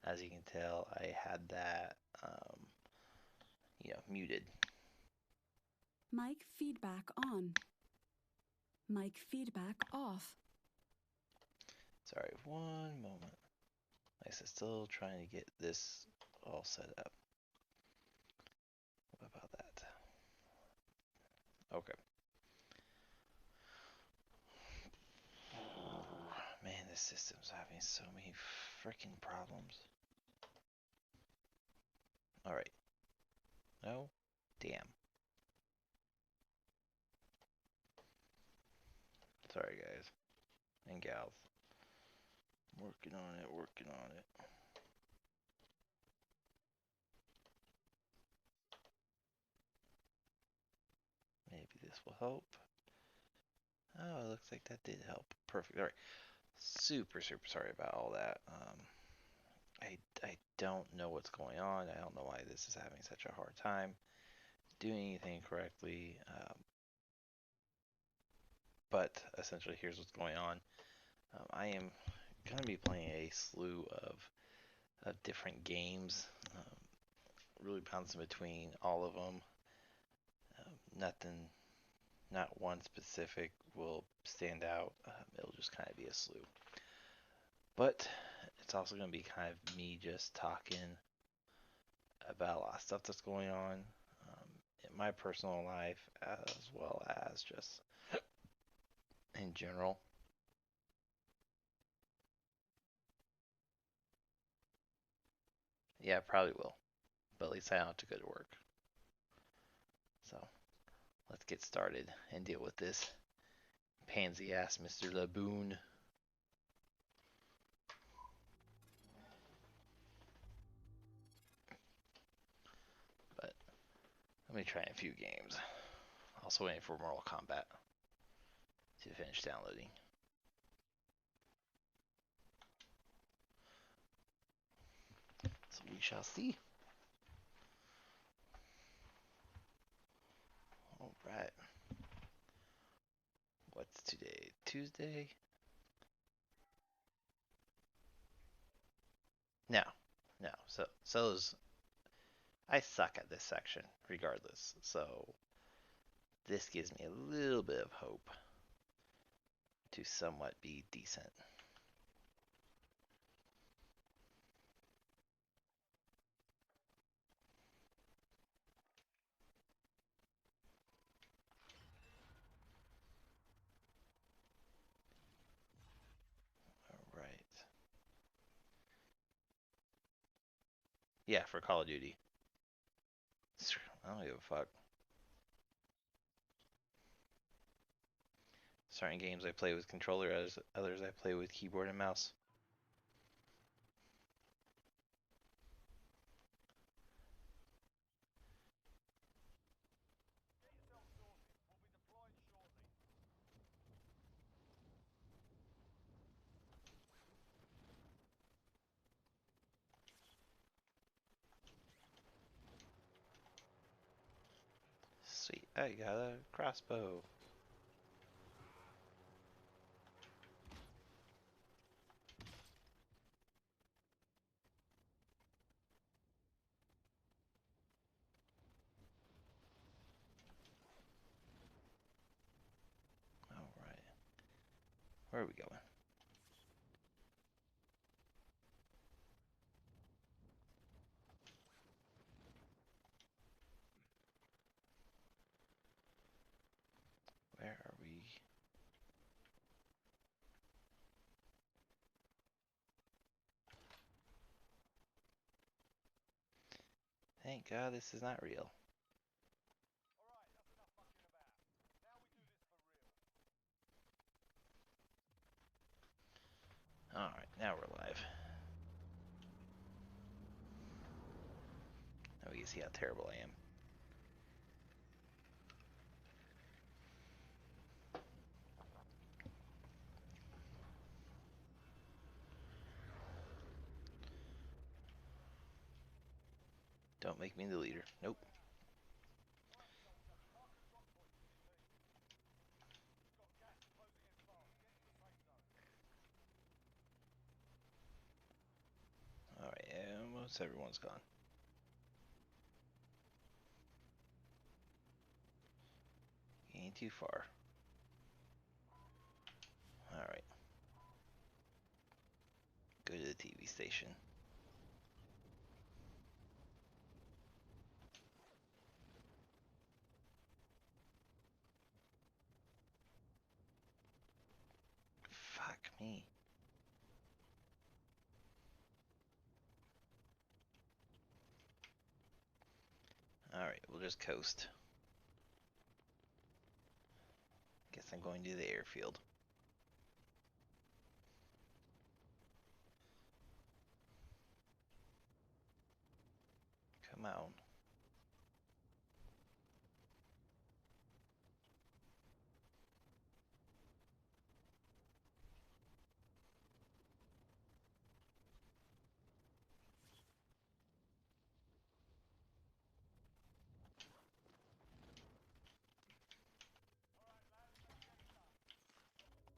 As you can tell, I had that, muted. Mic feedback on. Mic feedback off. Sorry, one moment. Like I said, still trying to get this all set up. What about that? Okay. Man, this system's having so many freaking problems. Alright. No? Damn. Sorry, guys. And gals. Working on it, working on it. Maybe this will help. Oh, it looks like that did help. Perfect. Alright. Super sorry about all that. I don't know what's going on. I don't know why this is having such a hard time doing anything correctly. But essentially, here's what's going on. I am going to be playing a slew of different games, really bouncing between all of them. Nothing, not one specific will stand out. It'll just kind of be a slew. But it's also going to be kind of me just talking about a lot of stuff that's going on in my personal life as well as just in general. Yeah, I probably will. But at least I don't have to go to work. So let's get started and deal with this pansy ass Mr. Laboon. But let me try a few games. Also waiting for Mortal Kombat to finish downloading. So we shall see. Alright. What's today? Tuesday? No. No. So I suck at this section regardless. So this gives me a little bit of hope to somewhat be decent. Alright. Yeah, for Call of Duty. I don't give a fuck. Certain games I play with controller, others I play with keyboard and mouse. Sweet, I got a crossbow. Alright. Where are we going? Where are we? Thank God this is not real. Alright, now we're live. Now we can see how terrible I am. Don't make me the leader. Nope. Alright, So everyone's gone. You ain't too far. Alright. Go to the TV station. Fuck me. Alright, we'll just coast. Guess I'm going to the airfield. Come on.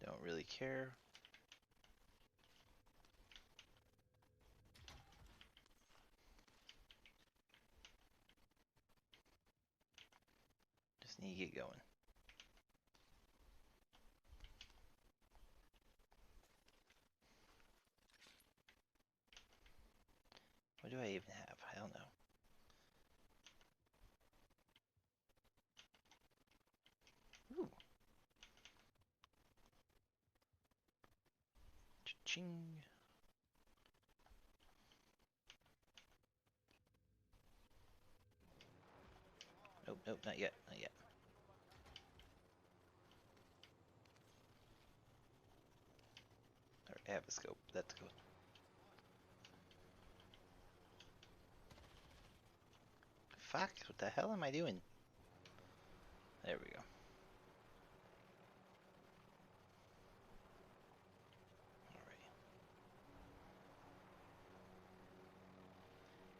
Don't really care. Just need to get going. What do I even have? I don't know. Ooh. Cha-ching. Nope, nope, not yet, not yet. Alright, I have a scope. That's good. Fuck, what the hell am I doing? There we go. Alright.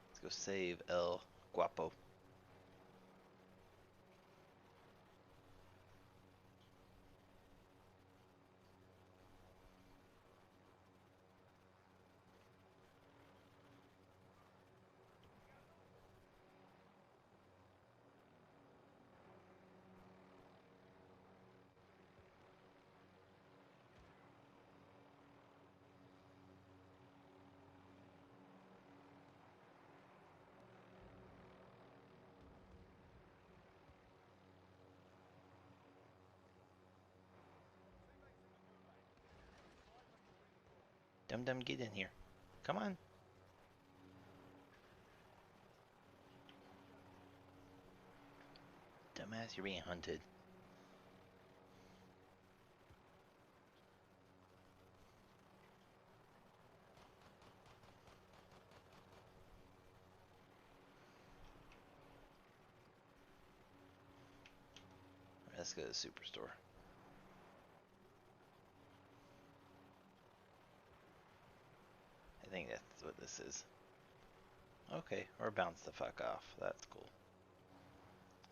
Let's go save El Guapo. Dum Dum, get in here. Come on. Dumbass, you're being hunted. Let's go to the superstore. I think that's what this is. Okay, or bounce the fuck off. That's cool.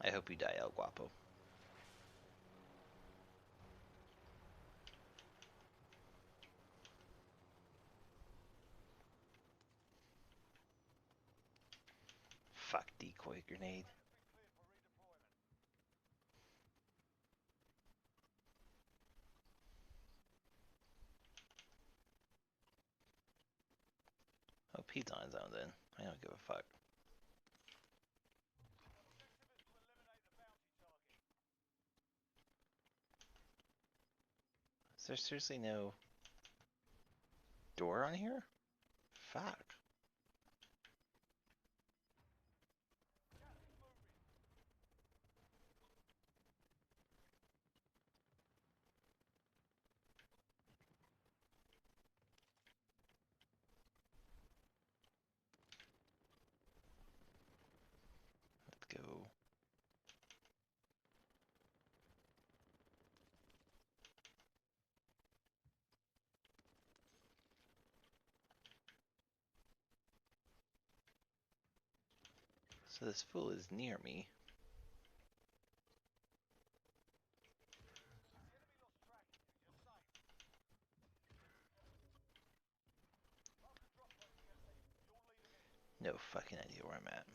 I hope you die, El Guapo. Fuck, decoy grenade. Oh, Pete's on his own then. I don't give a fuck. Is there seriously no door on here? Fuck. Let's go. So this fool is near me. No fucking idea where I'm at.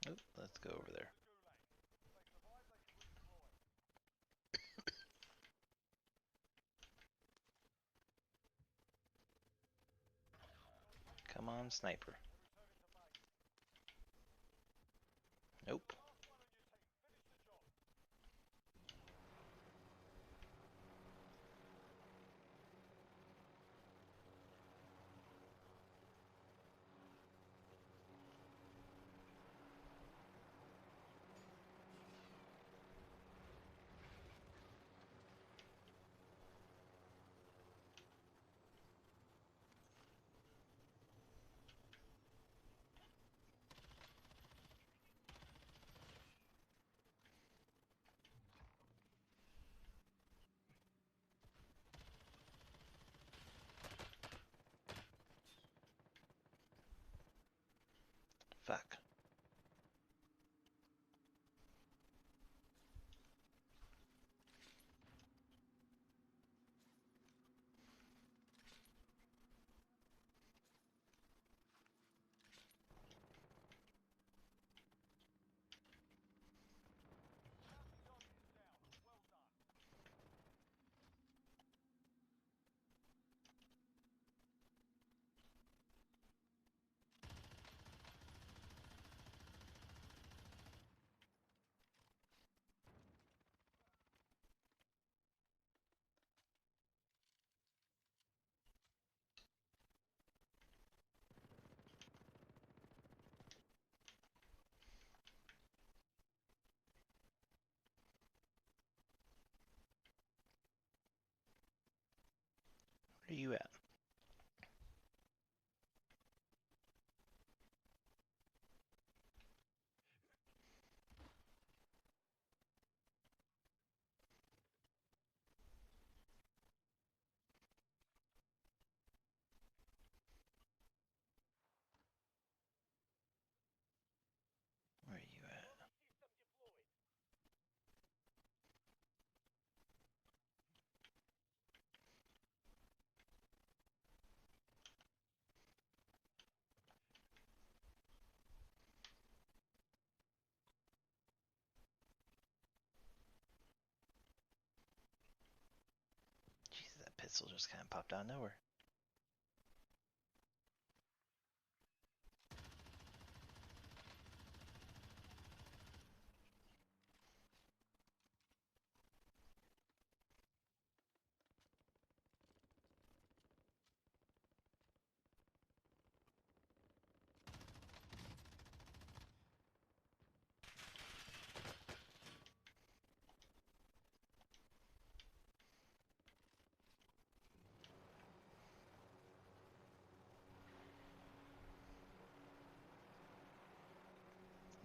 Oh, let's go over there. Come on, sniper. Nope. Fuck. Where are you at? Where are you at? Jesus, that pistol just kind of popped out of nowhere.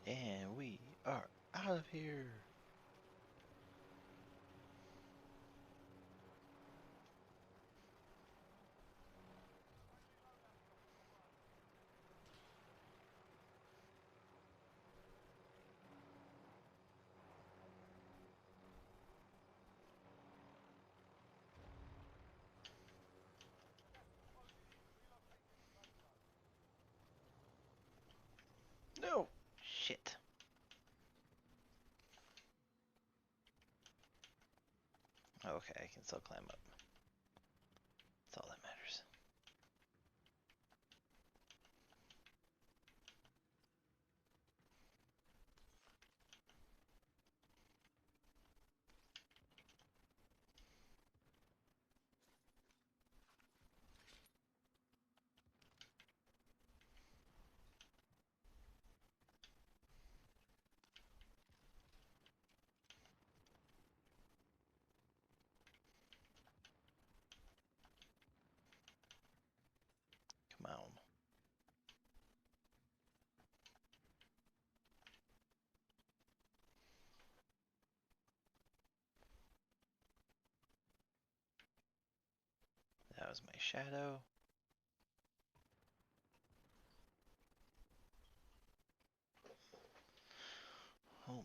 And we are out of here. No! Shit. Okay, I can still climb up. That's all that matters. Come on. That was my shadow. Oh man.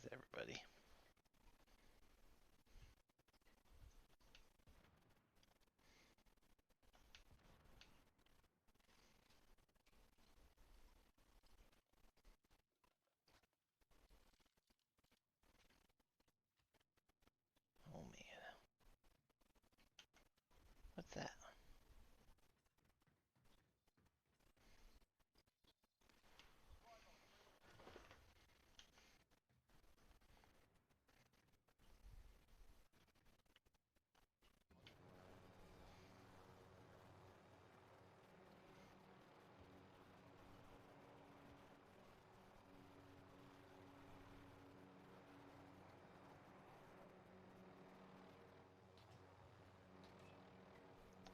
is everybody? Oh man. What's that?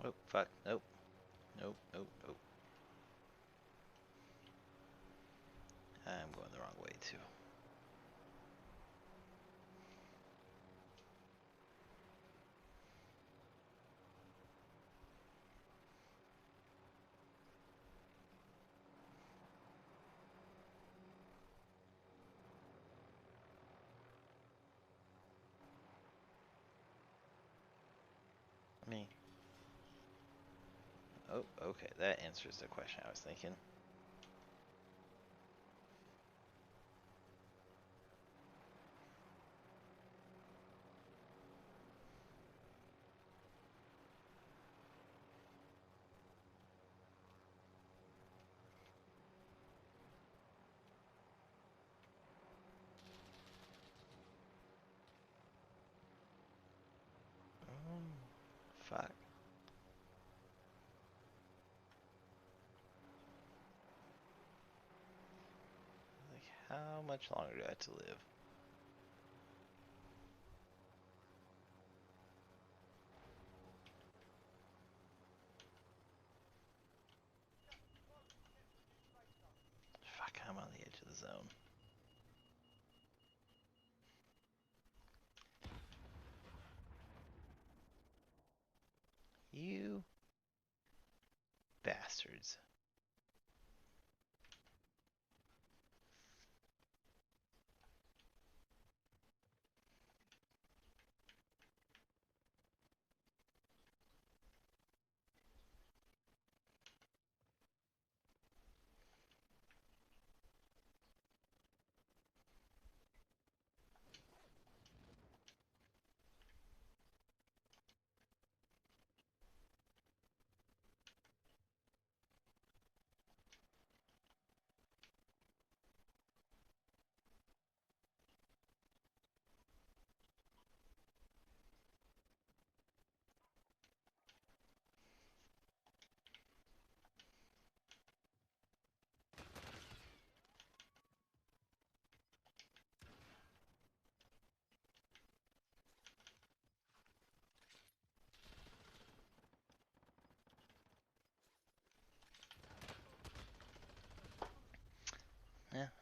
Oh, fuck. Nope. Nope, nope, nope. I'm going the wrong way, too. Me. Oh, okay. That answers the question I was thinking. Fuck. Like, how much longer do I have to live? Fuck, I'm on the edge of the zone. You bastards.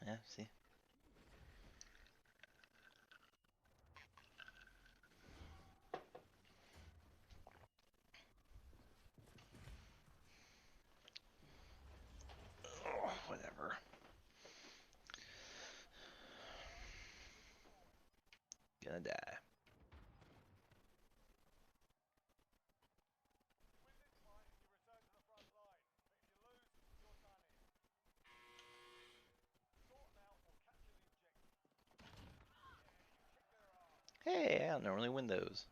Yeah, see. Oh, whatever. Gonna die. Hey, I don't normally win those.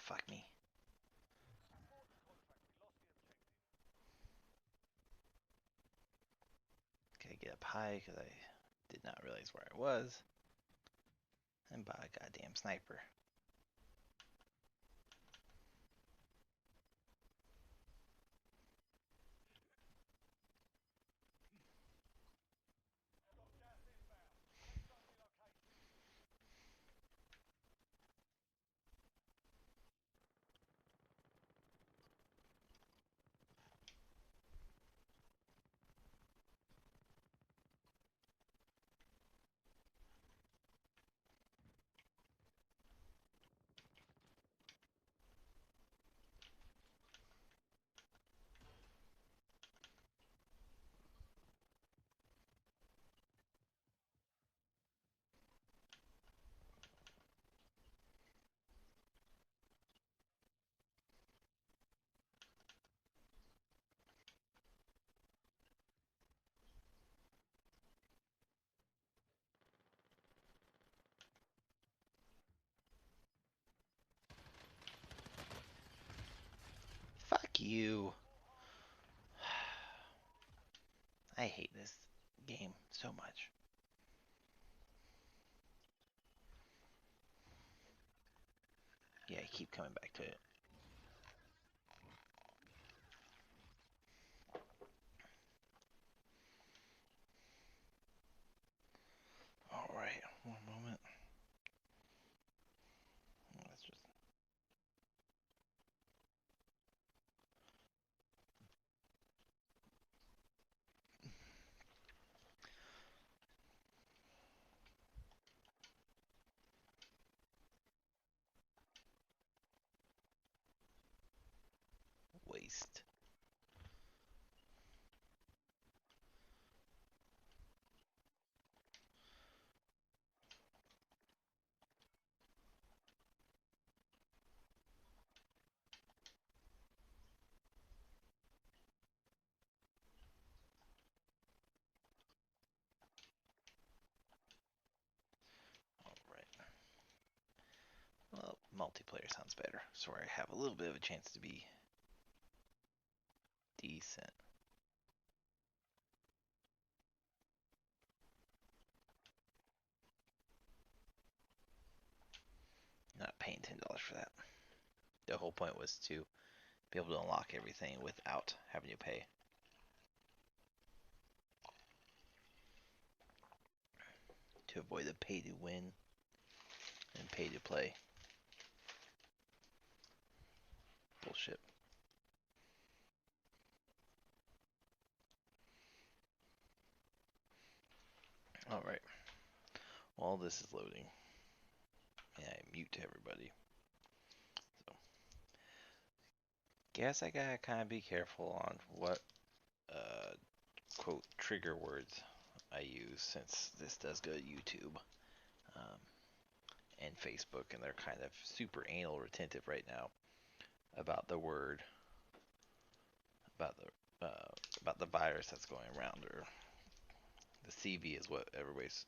fuck me. Okay, get up high because I did not realize where I was. And by a goddamn sniper. Fuck you. I hate this game so much. Yeah, I keep coming back to it. Alright, one moment. Let's just waste. Alright. Well, multiplayer sounds better. So I have a little bit of a chance to be decent. Not paying $10 for that. The whole point was to be able to unlock everything without having to pay. To avoid the pay to win and pay to play. Bullshit. Alright. While this is loading, and I mute everybody. So, guess I gotta kind of be careful on what, quote, trigger words I use, since this does go to YouTube and Facebook, and they're kind of super anal retentive right now about the word, about the virus that's going around, or the CV is what everybody's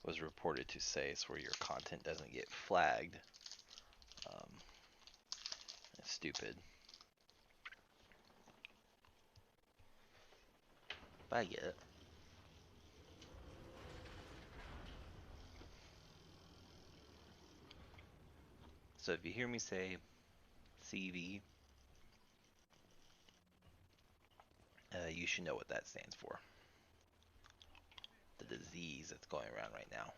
was reported to say. It's where your content doesn't get flagged. It's stupid. But I get it. So if you hear me say CV, you should know what that stands for. The disease that's going around right now.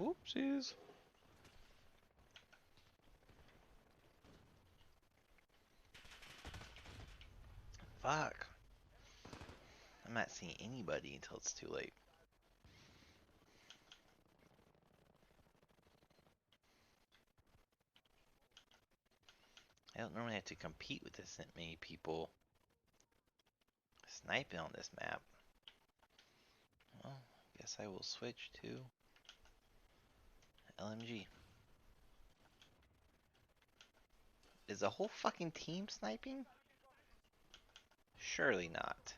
Whoopsies. Fuck. I'm not seeing anybody until it's too late. I don't normally have to compete with this many people sniping on this map. Well, guess I will switch to LMG. Is the whole fucking team sniping? Surely not.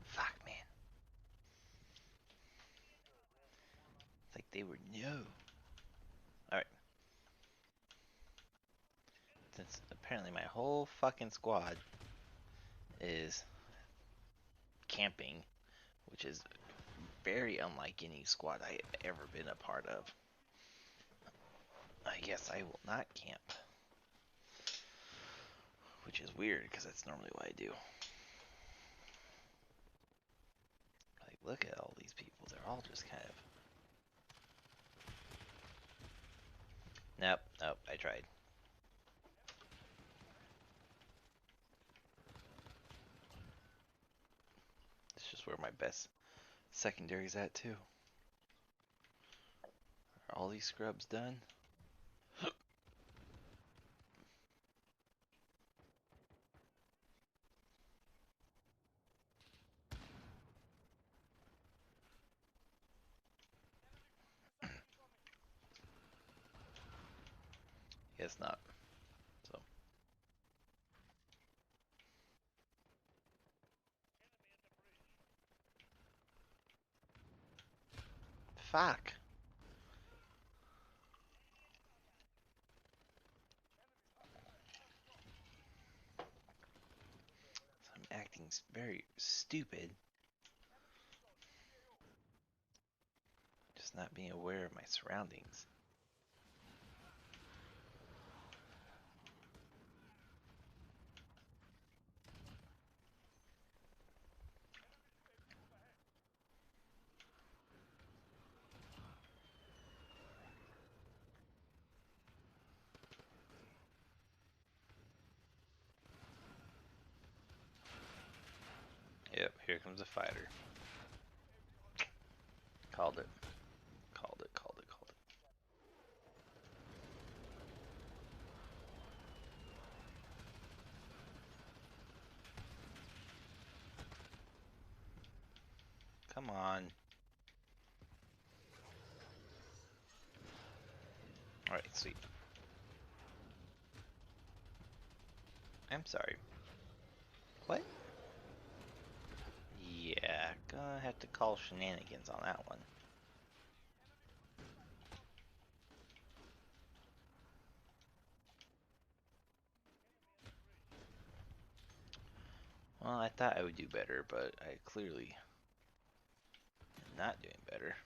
Fuck, man. It's like they were no. Alright. Since apparently my whole fucking squad is camping, which is very unlike any squad I have ever been a part of, I guess I will not camp. Which is weird, because that's normally what I do. Like, look at all these people. They're all just kind of... Nope, nope, I tried. It's just where my best secondary's at, too. Are all these scrubs done? Guess not. So... Fuck! So I'm acting very stupid. Just not being aware of my surroundings. Yep, here comes a fighter. Called it. Called it, called it, called it. Come on. Alright, sweet. I'm sorry. What? Yeah, gonna have to call shenanigans on that one. Well, I thought I would do better, but I clearly am not doing better.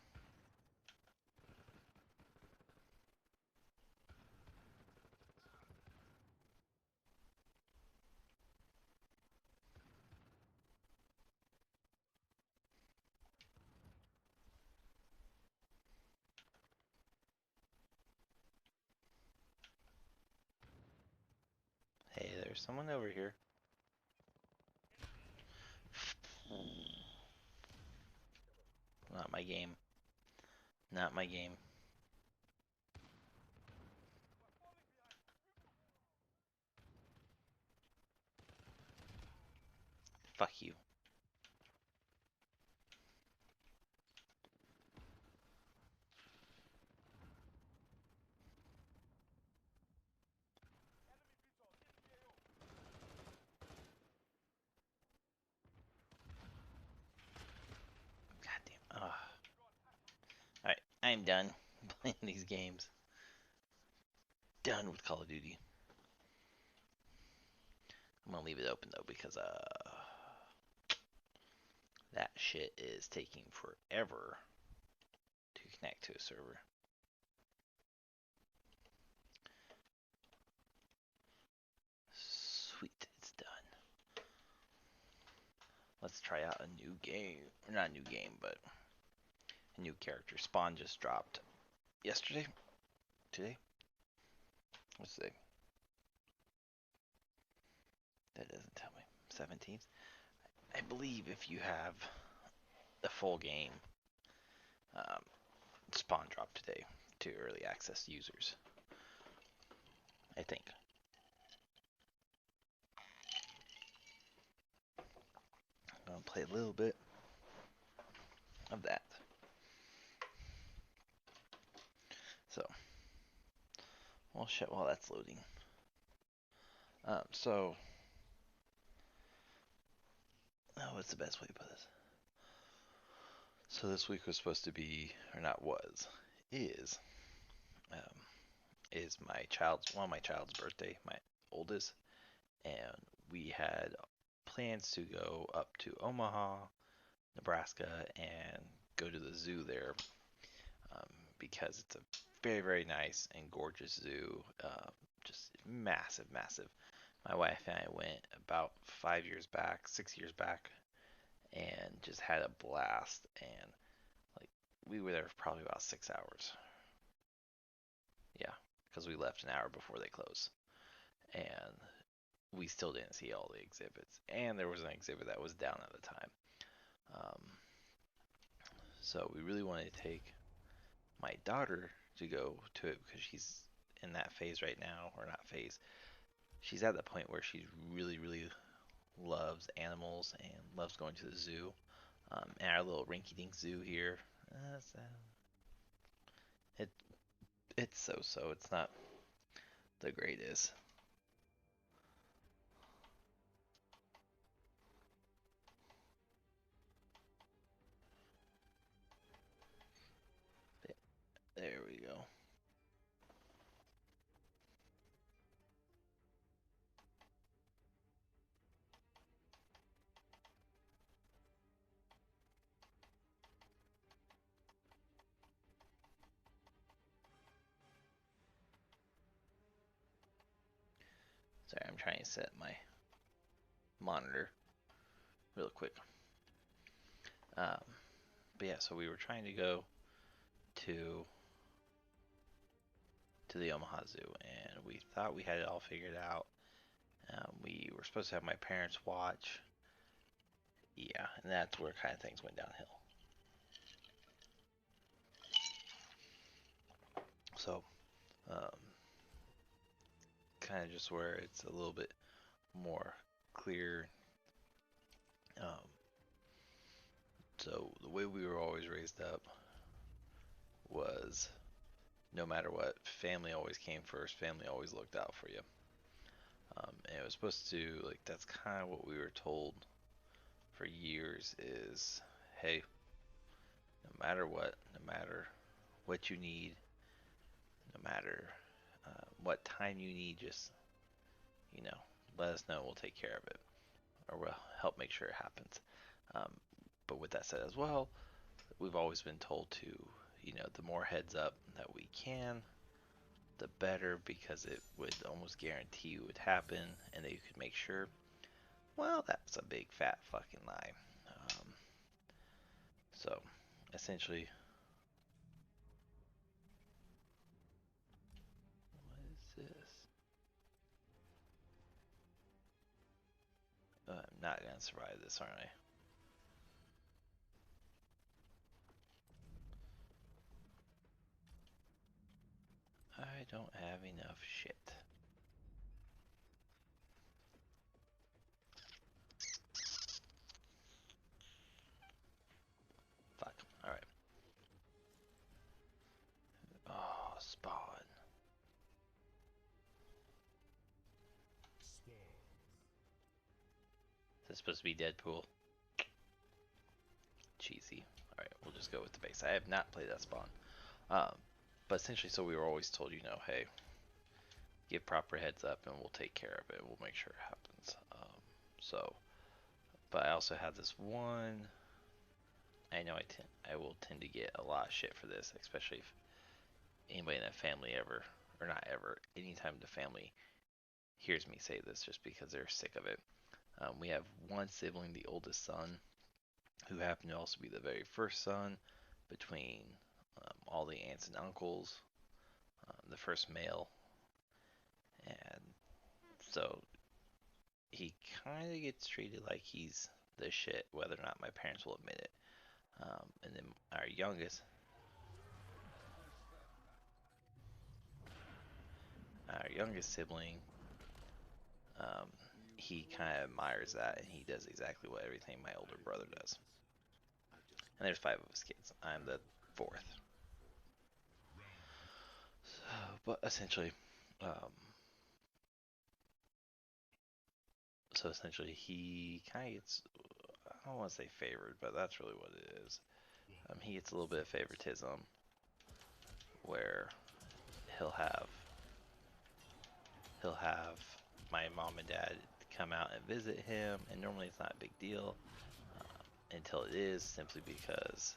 Hey, there's someone over here. Not my game. Not my game. Fuck you. Goddamn. Ugh. Alright, I'm done playing these games. Done with Call of Duty. I'm gonna leave it open though because that shit is taking forever. connect to a server. Sweet, it's done. Let's try out a new game. Not a new game, but a new character. Spawn just dropped yesterday. Today? What's today? That doesn't tell me. 17th? I believe if you have the full game, um, Spawn dropped today to early access users. I think. I'm going to play a little bit of that. So, well, shit, while that's loading. What's the best way to put this? So this week was supposed to be, or not was, is, um, is one of my child's birthday, my oldest, and we had plans to go up to Omaha, Nebraska, and go to the zoo there, um, because it's a very, very nice and gorgeous zoo, just massive, massive. My wife and I went about 5 years back, 6 years back, and just had a blast. And like we were there for probably about 6 hours. Yeah, because we left an hour before they closed, and we still didn't see all the exhibits. And there was an exhibit that was down at the time. Um, so we really wanted to take my daughter to go to it because she's in that phase right now, or not phase. She's at the point where she really, really loves animals and loves going to the zoo. And our little rinky-dink zoo here, it it's so. It's not the greatest. There we go. Sorry, I'm trying to set my monitor real quick. Um, but yeah, so we were trying to go to the Omaha Zoo, and we thought we had it all figured out. We were supposed to have my parents watch. Yeah, and that's where kind of things went downhill. So, um, kind of just where it's a little bit more clear. Um, so the way we were always raised up was no matter what, family always came first. Family always looked out for you. And it was supposed to, like, that's kind of what we were told for years is, hey, no matter what you need, no matter what time you need, just, you know, let us know. We'll take care of it, or we'll help make sure it happens. Um, but with that said as well, we've always been told to, the more heads up that we can, the better, because it would almost guarantee it would happen and that you could make sure. Well, that's a big fat fucking lie. So, essentially, what is this? I'm not gonna survive this, aren't I? I don't have enough shit. Fuck. Alright. Oh, Spawn. Is this supposed to be Deadpool? Cheesy. Alright, we'll just go with the base. I have not played that Spawn. Um, but essentially, so we were always told, hey, give proper heads up and we'll take care of it. We'll make sure it happens. But I also had this one I know I will tend to get a lot of shit for this, especially if anybody in that family ever, or not ever, anytime the family hears me say this, just because they're sick of it. We have one sibling, the oldest son, who happened to also be the very first son between all the aunts and uncles, the first male, and so he kind of gets treated like he's the shit, whether or not my parents will admit it. And then our youngest sibling, um, he kind of admires that, and he does exactly what everything my older brother does. And there's five of us kids. I'm the fourth. So, but essentially, um, he kind of gets, I don't want to say favored, but that's really what it is. He gets a little bit of favoritism where he'll have he'll have my mom and dad come out and visit him, and normally it's not a big deal until it is, simply because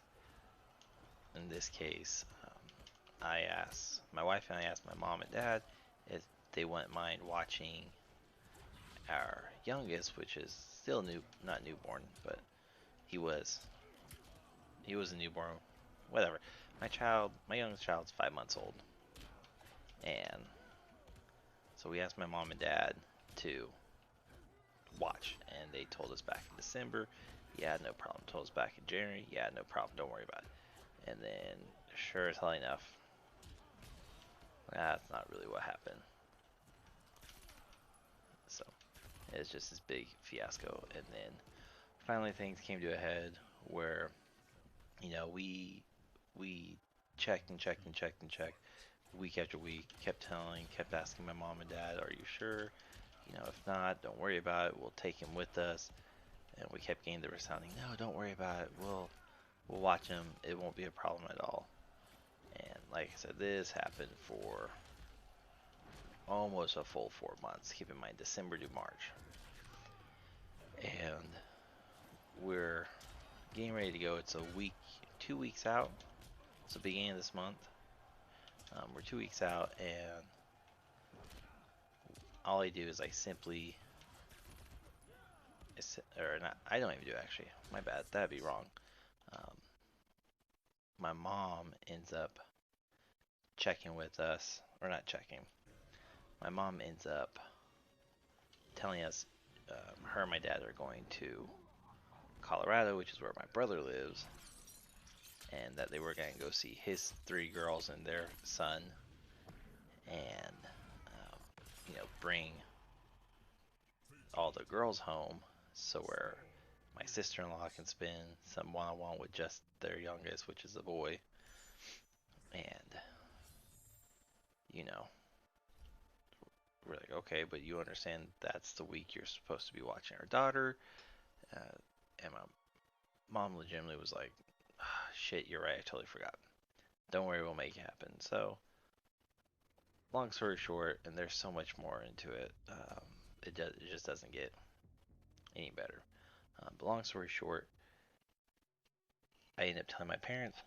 in this case, my wife and I asked my mom and dad if they wouldn't mind watching our youngest, which is still not newborn, but he was a newborn, whatever. My youngest child's 5 months old, and so we asked my mom and dad to watch, and they told us back in December, yeah, no problem. Told us back in January, yeah, no problem. Don't worry about it. And then, sure as hell enough, that's not really what happened. So it's just this big fiasco, and then finally things came to a head where, we checked and checked and checked and checked week after week, kept asking my mom and dad, are you sure? If not, don't worry about it. We'll take him with us. And we kept getting the resounding, no, don't worry about it. We'll watch him. It won't be a problem at all. And like I said, this happened for almost a full 4 months. Keep in mind, December to March. And we're getting ready to go. It's 2 weeks out. It's the beginning of this month. We're 2 weeks out, and all I do is I simply, or not, I don't even do it actually. My bad. That'd be wrong. Um, my mom ends up checking with us, or not checking. My mom ends up telling us her and my dad are going to Colorado, which is where my brother lives, and that they were going to go see his three girls and their son, and bring all the girls home, so where my sister-in-law can spend some one-on-one with just their youngest, which is a boy. And we're like, okay, but you understand that's the week you're supposed to be watching our daughter. And my mom legitimately was like, shit, you're right, I totally forgot. Don't worry, we'll make it happen. So, long story short, and there's so much more into it, it just doesn't get any better. But long story short, I ended up telling my parents.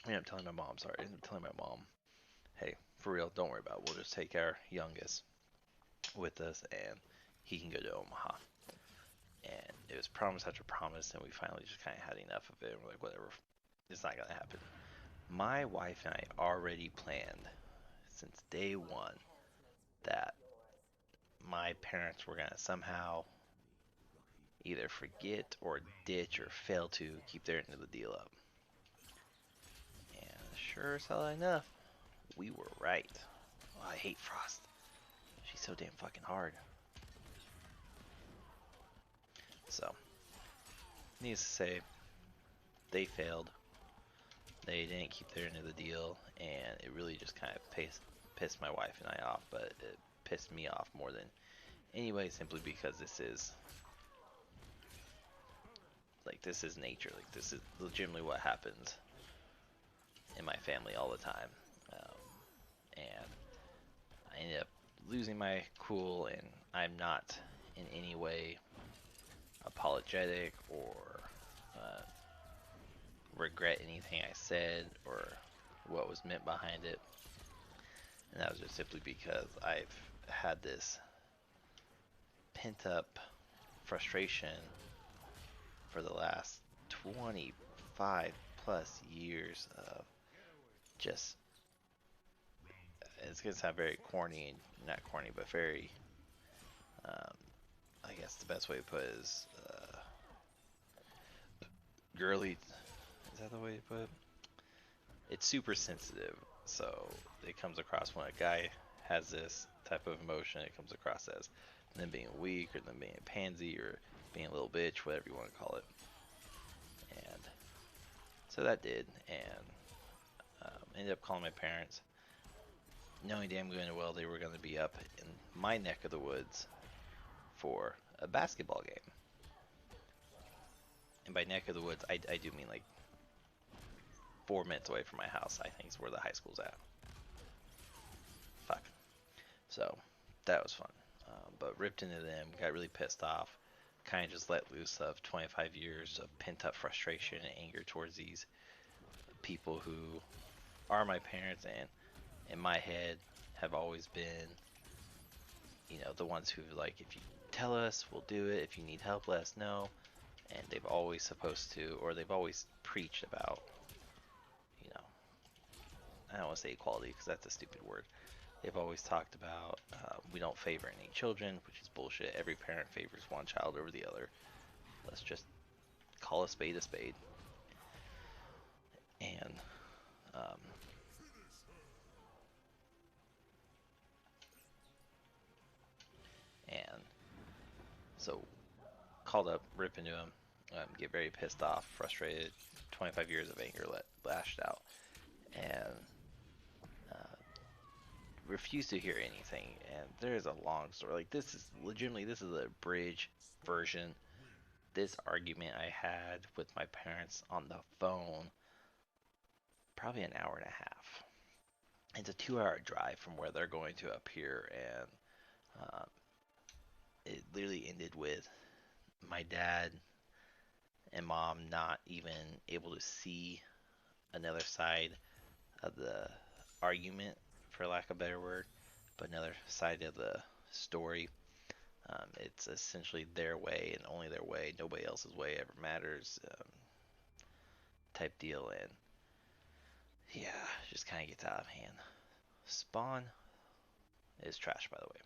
I ended up telling my mom, sorry. I ended up telling my mom, hey, for real, don't worry about it. We'll just take our youngest with us, and he can go to Omaha. And it was promise after promise, and we finally just kind of had enough of it. And we're like, whatever, it's not going to happen. My wife and I already planned since day one that my parents were going to somehow either forget or ditch or fail to keep their end of the deal up. And sure as hell enough, we were right. Oh, I hate Frost. She's so damn fucking hard. So, needless to say, they failed. They didn't keep their end of the deal, and it really just kind of pissed my wife and I off, but it pissed me off more than anybody, simply because this is nature. Like, this is legitimately what happens in my family all the time. And I ended up losing my cool, and I'm not in any way apologetic or uh, regret anything I said or what was meant behind it. And that was just simply because I've had this pent up frustration for the last 25 plus years of just, it's going to sound very corny, and not corny, but very, um, I guess the best way to put it is girly. Is that the way to put it? It's super sensitive. So it comes across when a guy has this type of emotion, it comes across as them being weak or them being a pansy or being a little bitch, whatever you want to call it. And so that did, and ended up calling my parents, knowing damn good and well they were going to be up in my neck of the woods for a basketball game. And by neck of the woods, I do mean like 4 minutes away from my house, I think is where the high school's at. Fuck. So that was fun. But ripped into them, got really pissed off, kind of just let loose of 25 years of pent up frustration and anger towards these people who are my parents and in my head have always been, the ones who like, if you tell us, we'll do it. If you need help, let us know. And they've always supposed to, or they've always preached about, you know, I don't want to say equality because that's a stupid word. They've always talked about we don't favor any children, which is bullshit. Every parent favors one child over the other. Let's just call a spade a spade. And um, and so called up, rip into him, get very pissed off, frustrated, 25 years of anger lashed out, and refused to hear anything. And there's a long story. Like, this is legitimately, this is a bridge version. This argument I had with my parents on the phone, probably an hour and a half. It's a 2 hour drive from where they're going to appear, and it literally ended with my dad and mom not even able to see another side of the argument, for lack of a better word, but another side of the story. It's essentially their way and only their way. Nobody else's way ever matters, type deal. And yeah, just kind of gets out of hand. Spawn is trash, by the way.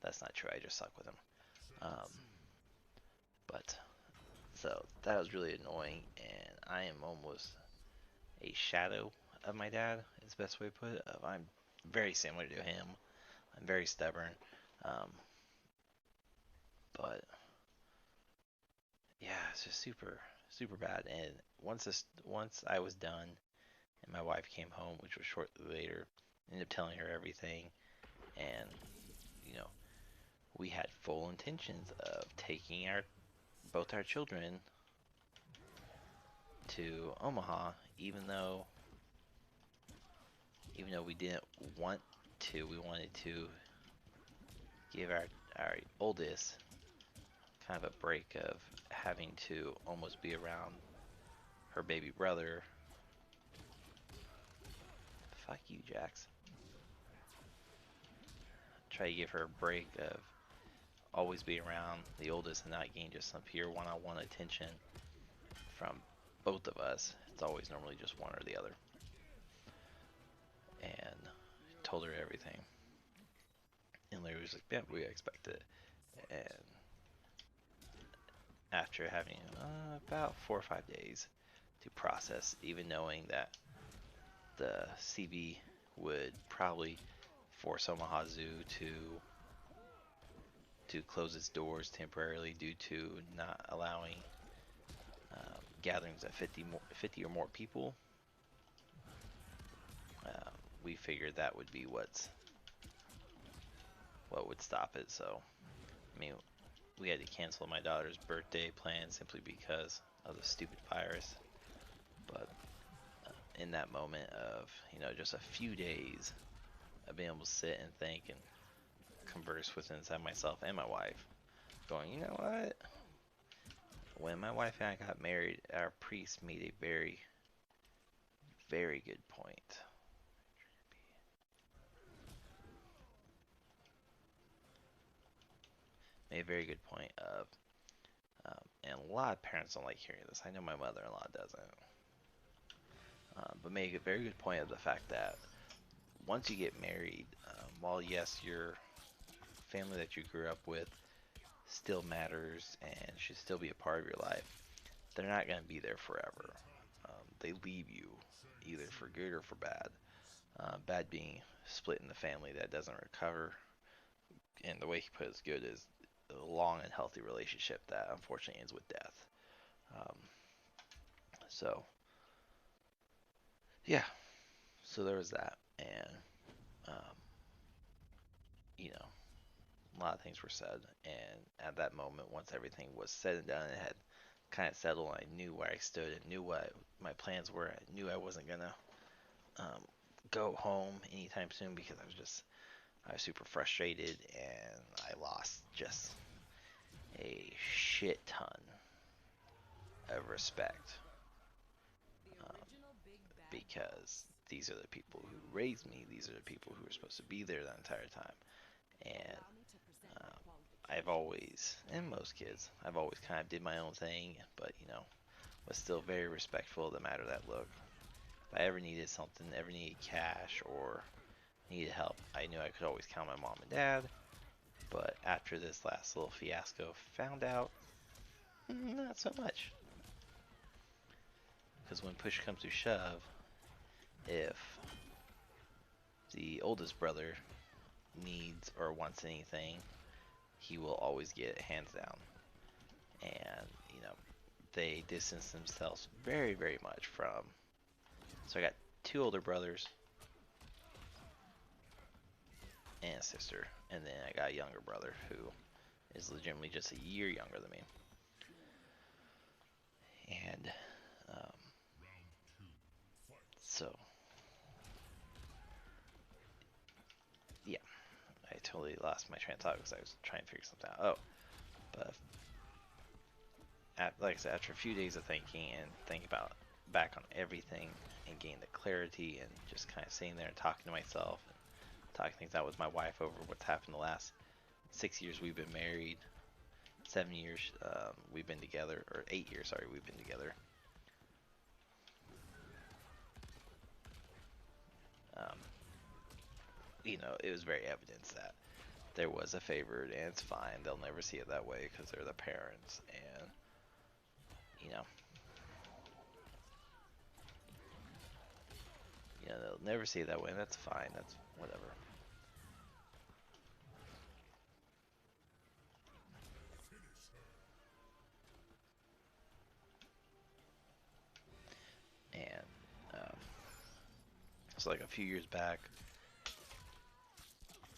That's not true. I just suck with him. Um, but so that was really annoying, and I am almost a shadow of my dad. Is the best way to put it. I'm very similar to him. I'm very stubborn. Um, but yeah, it's just super, super bad. And once I was done, and my wife came home, which was shortly later, ended up telling her everything, and you know, we had full intentions of taking both our children to Omaha, even though we didn't want to. We wanted to give our oldest kind of a break of having to almost be around her baby brother. Fuck you, Jax. Try to give her a break of always being around the oldest and not getting just some pure one-on-one attention from both of us. It's always normally just one or the other. And told her everything. And Larry was like, yeah, we expected it. And after having about 4 or 5 days to process, even knowing that the CB would probably force Omaha Zoo to close its doors temporarily due to not allowing gatherings of 50 or more people. We figured that would be what would stop it. So, I mean, we had to cancel my daughter's birthday plan simply because of the stupid virus. But in that moment of, just a few days of being able to sit and think and converse with inside myself and my wife, going, you know what? when my wife and I got married, our priest made a very, very good point. Made a very good point of, and a lot of parents don't like hearing this. I know my mother-in-law doesn't, but made a very good point of the fact that once you get married, while yes, your family that you grew up with still matters and should still be a part of your life, they're not going to be there forever. They leave you either for good or for bad. Bad being splitting the family that doesn't recover, and the way he put it is good is a long and healthy relationship that unfortunately ends with death. Um, so yeah, so there was that, and um, you know, a lot of things were said, and at that moment, once everything was said and done, it had kind of settled. I knew where I stood and knew what my plans were. I knew I wasn't gonna um, go home anytime soon because I was super frustrated and I lost just a shit ton of respect um, because these are the people who raised me. These are the people who were supposed to be there the entire time. And I've always, and most kids, I've always kind of did my own thing, but was still very respectful of the matter that look. If I ever needed something, ever needed cash or needed help, I knew I could always count on my mom and dad. But after this last little fiasco, found out not so much. Because when push comes to shove, if the oldest brother needs or wants anything, he will always get it hands down. And, they distance themselves very, very much from. So I got two older brothers and a sister, and then I got a younger brother who is legitimately just a year younger than me. And um, so, yeah, I totally lost my train of thought because I was trying to figure something out. Oh, but like I said, after a few days of thinking and thinking about back on everything and getting the clarity and just kind of sitting there and talking to myself and talking things out with my wife over what's happened the last 6 years we've been married, 7 years we've been together, or 8 years, sorry, we've been together. Um, it was very evident that there was a favored, and it's fine. They'll never see it that way because they're the parents, and they'll never see it that way, and that's fine. That's whatever. And so, like a few years back,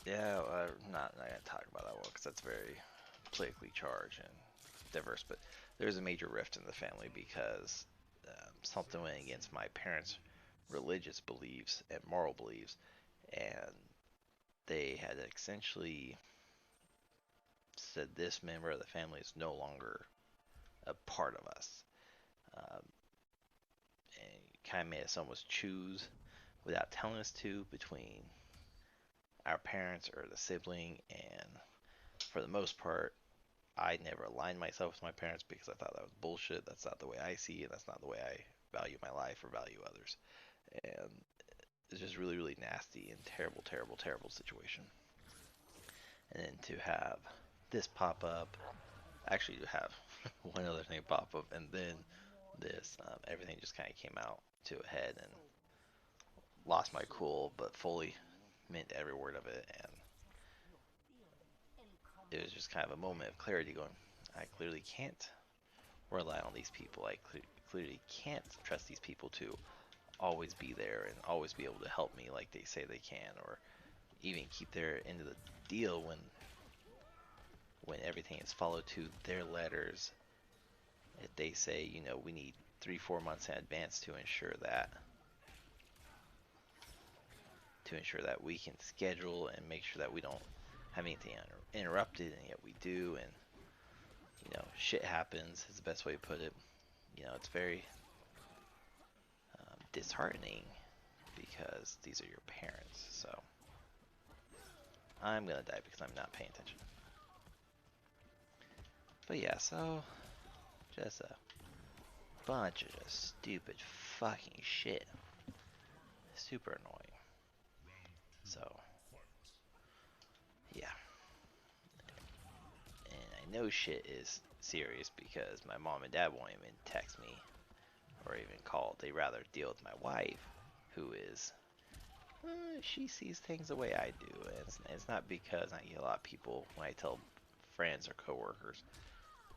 yeah, I'm not gonna talk about that one because that's very politically charged and diverse. But there was a major rift in the family because something went against my parents' religious beliefs and moral beliefs, and they had essentially said this member of the family is no longer a part of us. Um, and kind of made us almost choose without telling us to between our parents or the sibling. And for the most part, I never aligned myself with my parents because I thought that was bullshit. That's not the way I see it. That's not the way I value my life or value others. And it's just really, really nasty and terrible, terrible, terrible situation. And then to have this pop up, actually to have one other thing pop up, and then this, everything just kind of came out to a head and lost my cool, but fully meant every word of it. And it was just kind of a moment of clarity going, I clearly can't rely on these people. I clearly can't trust these people to always be there and always be able to help me like they say they can, or even keep their end of the deal when everything is followed to their letters. If they say, we need 3-4 months in advance to ensure that we can schedule and make sure that we don't have anything interrupted, and yet we do. And shit happens is the best way to put it. It's very disheartening because these are your parents. So I'm gonna die because I'm not paying attention. But yeah, so just a bunch of just stupid fucking shit. Super annoying. So yeah, and I know shit is serious because my mom and dad won't even text me or even call. They rather deal with my wife, who is she sees things the way I do. And it's not because I get a lot of people when I tell friends or coworkers,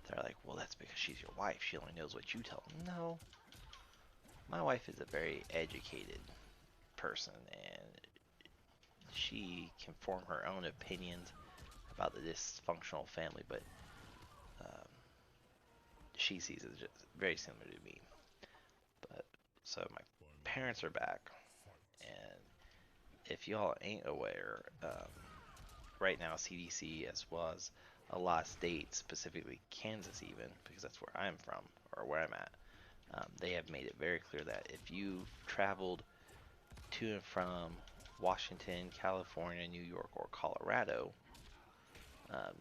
they're like, well, that's because she's your wife. She only knows what you tell them. No, my wife is a very educated person, and she can form her own opinions about the dysfunctional family, but um, she sees it just very similar to me. But so my parents are back, and if y'all ain't aware, right now CDC as well as a lot of states, specifically Kansas even, because that's where I'm from or where I'm at, they have made it very clear that if you've traveled to and from Washington, California, New York, or Colorado,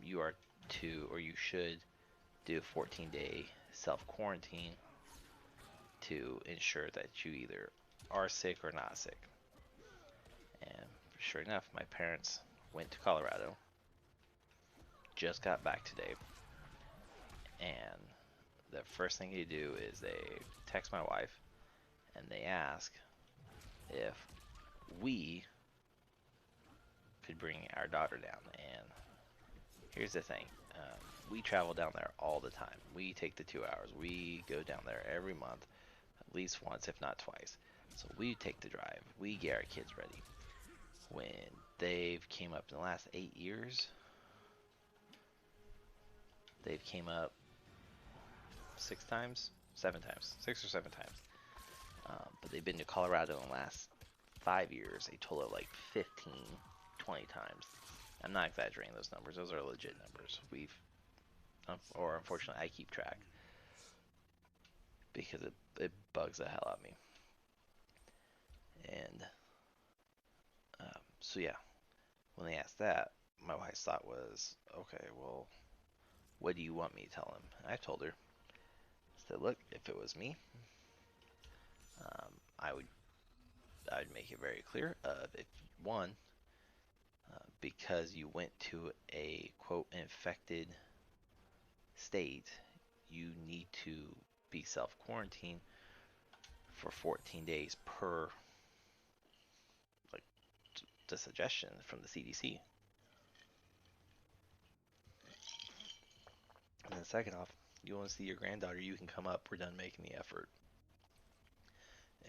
you are to or you should do a 14-day self-quarantine to ensure that you either are sick or not sick. And sure enough, my parents went to Colorado, just got back today, and the first thing they do is they text my wife and they ask if we could bring our daughter down. And here's the thing, we travel down there all the time. We take the 2 hours. We go down there every month, at least once, if not twice. So we take the drive. We get our kids ready. When they've came up in the last 8 years, they've came up 6 times, 7 times, 6 or 7 times. But they've been to Colorado in the last 5 years, a total of like 15, 20 times. I'm not exaggerating those numbers. Those are legit numbers. Or unfortunately, I keep track because it bugs the hell out of me. And so yeah, when they asked that, my wife's thought was, okay, well, what do you want me to tell him? And I told her, I said, look, if it was me, um, I would make it very clear if one, because you went to a quote infected state, you need to be self quarantined for 14 days per like the suggestion from the CDC. And then second off, you want to see your granddaughter, you can come up. We're done making the effort.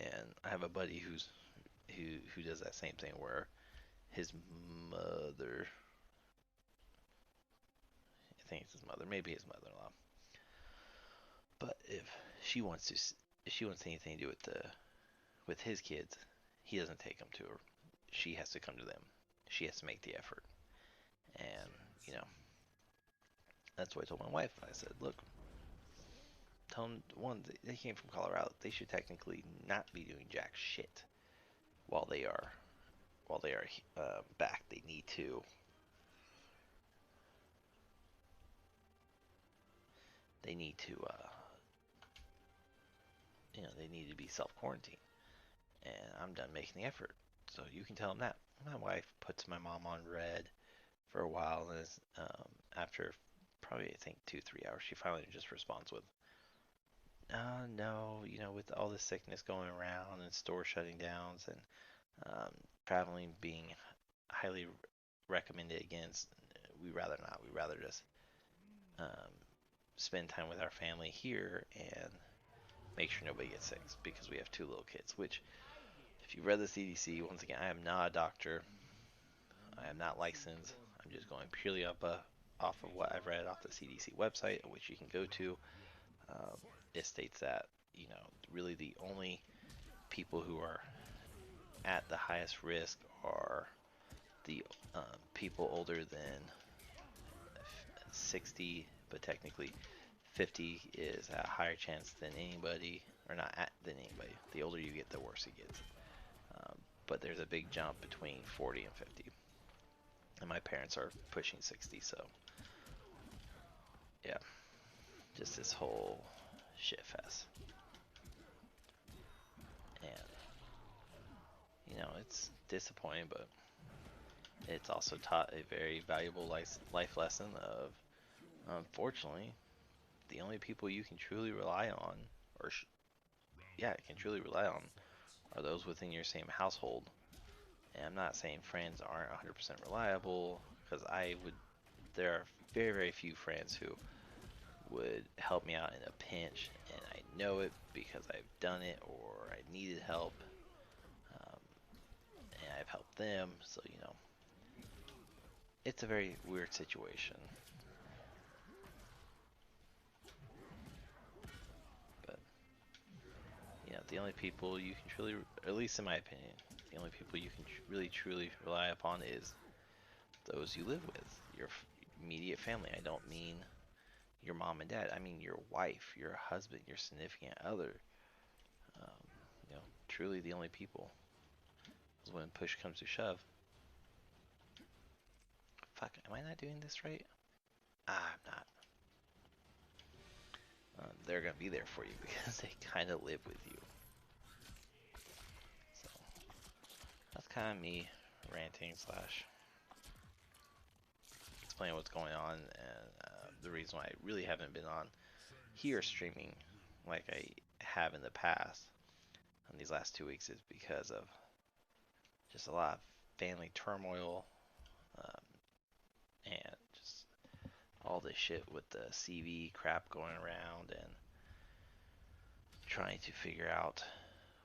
And I have a buddy who does that same thing where his mother, I think it's his mother, maybe his mother-in-law, but if she wants anything to do with his kids, he doesn't take them to her. She has to come to them. She has to make the effort. And you know, that's what I told my wife. I said, look, tell them one, they came from Colorado. They should technically not be doing jack shit while they are back. They need to they need to be self quarantined. And I'm done making the effort. So you can tell them that. My wife puts my mom on red for a while, and after probably I think 2-3 hours, she finally just responds with, no, with all this sickness going around and stores shutting down and traveling being highly recommended against, we rather not. We rather just um, spend time with our family here and make sure nobody gets sick because we have 2 little kids. Which, if you read the CDC, once again, I am not a doctor. I am not licensed. I'm just going purely off of what I've read off the CDC website, which you can go to. It states that really the only people who are at the highest risk are the people older than 60 but technically 50 is a higher chance than anybody, or not than anybody. The older you get, the worse it gets. But there's a big jump between 40 and 50. And my parents are pushing 60, so yeah, just this whole shit fest. And, it's disappointing, but it's also taught a very valuable life lesson of, unfortunately, the only people you can truly rely on, or can truly rely on, are those within your same household. And I'm not saying friends aren't 100% reliable, because there are very, very few friends who would help me out in a pinch, and I know it because I've done it or I needed help, um, and I've helped them. So, it's a very weird situation. But, the only people you can truly, at least in my opinion, the only people you can really truly rely upon is those you live with, your immediate family. I don't mean your mom and dad. I mean your wife, your husband, your significant other. Um, truly the only people. Is when push comes to shove. Fuck, am I not doing this right? I'm not. They're gonna be there for you because they kind of live with you. So that's kind of me ranting slash explaining what's going on, and the reason why I really haven't been on here streaming like I have in the past in these last 2 weeks is because of just a lot of family turmoil, um, and just all this shit with the CV crap going around, and trying to figure out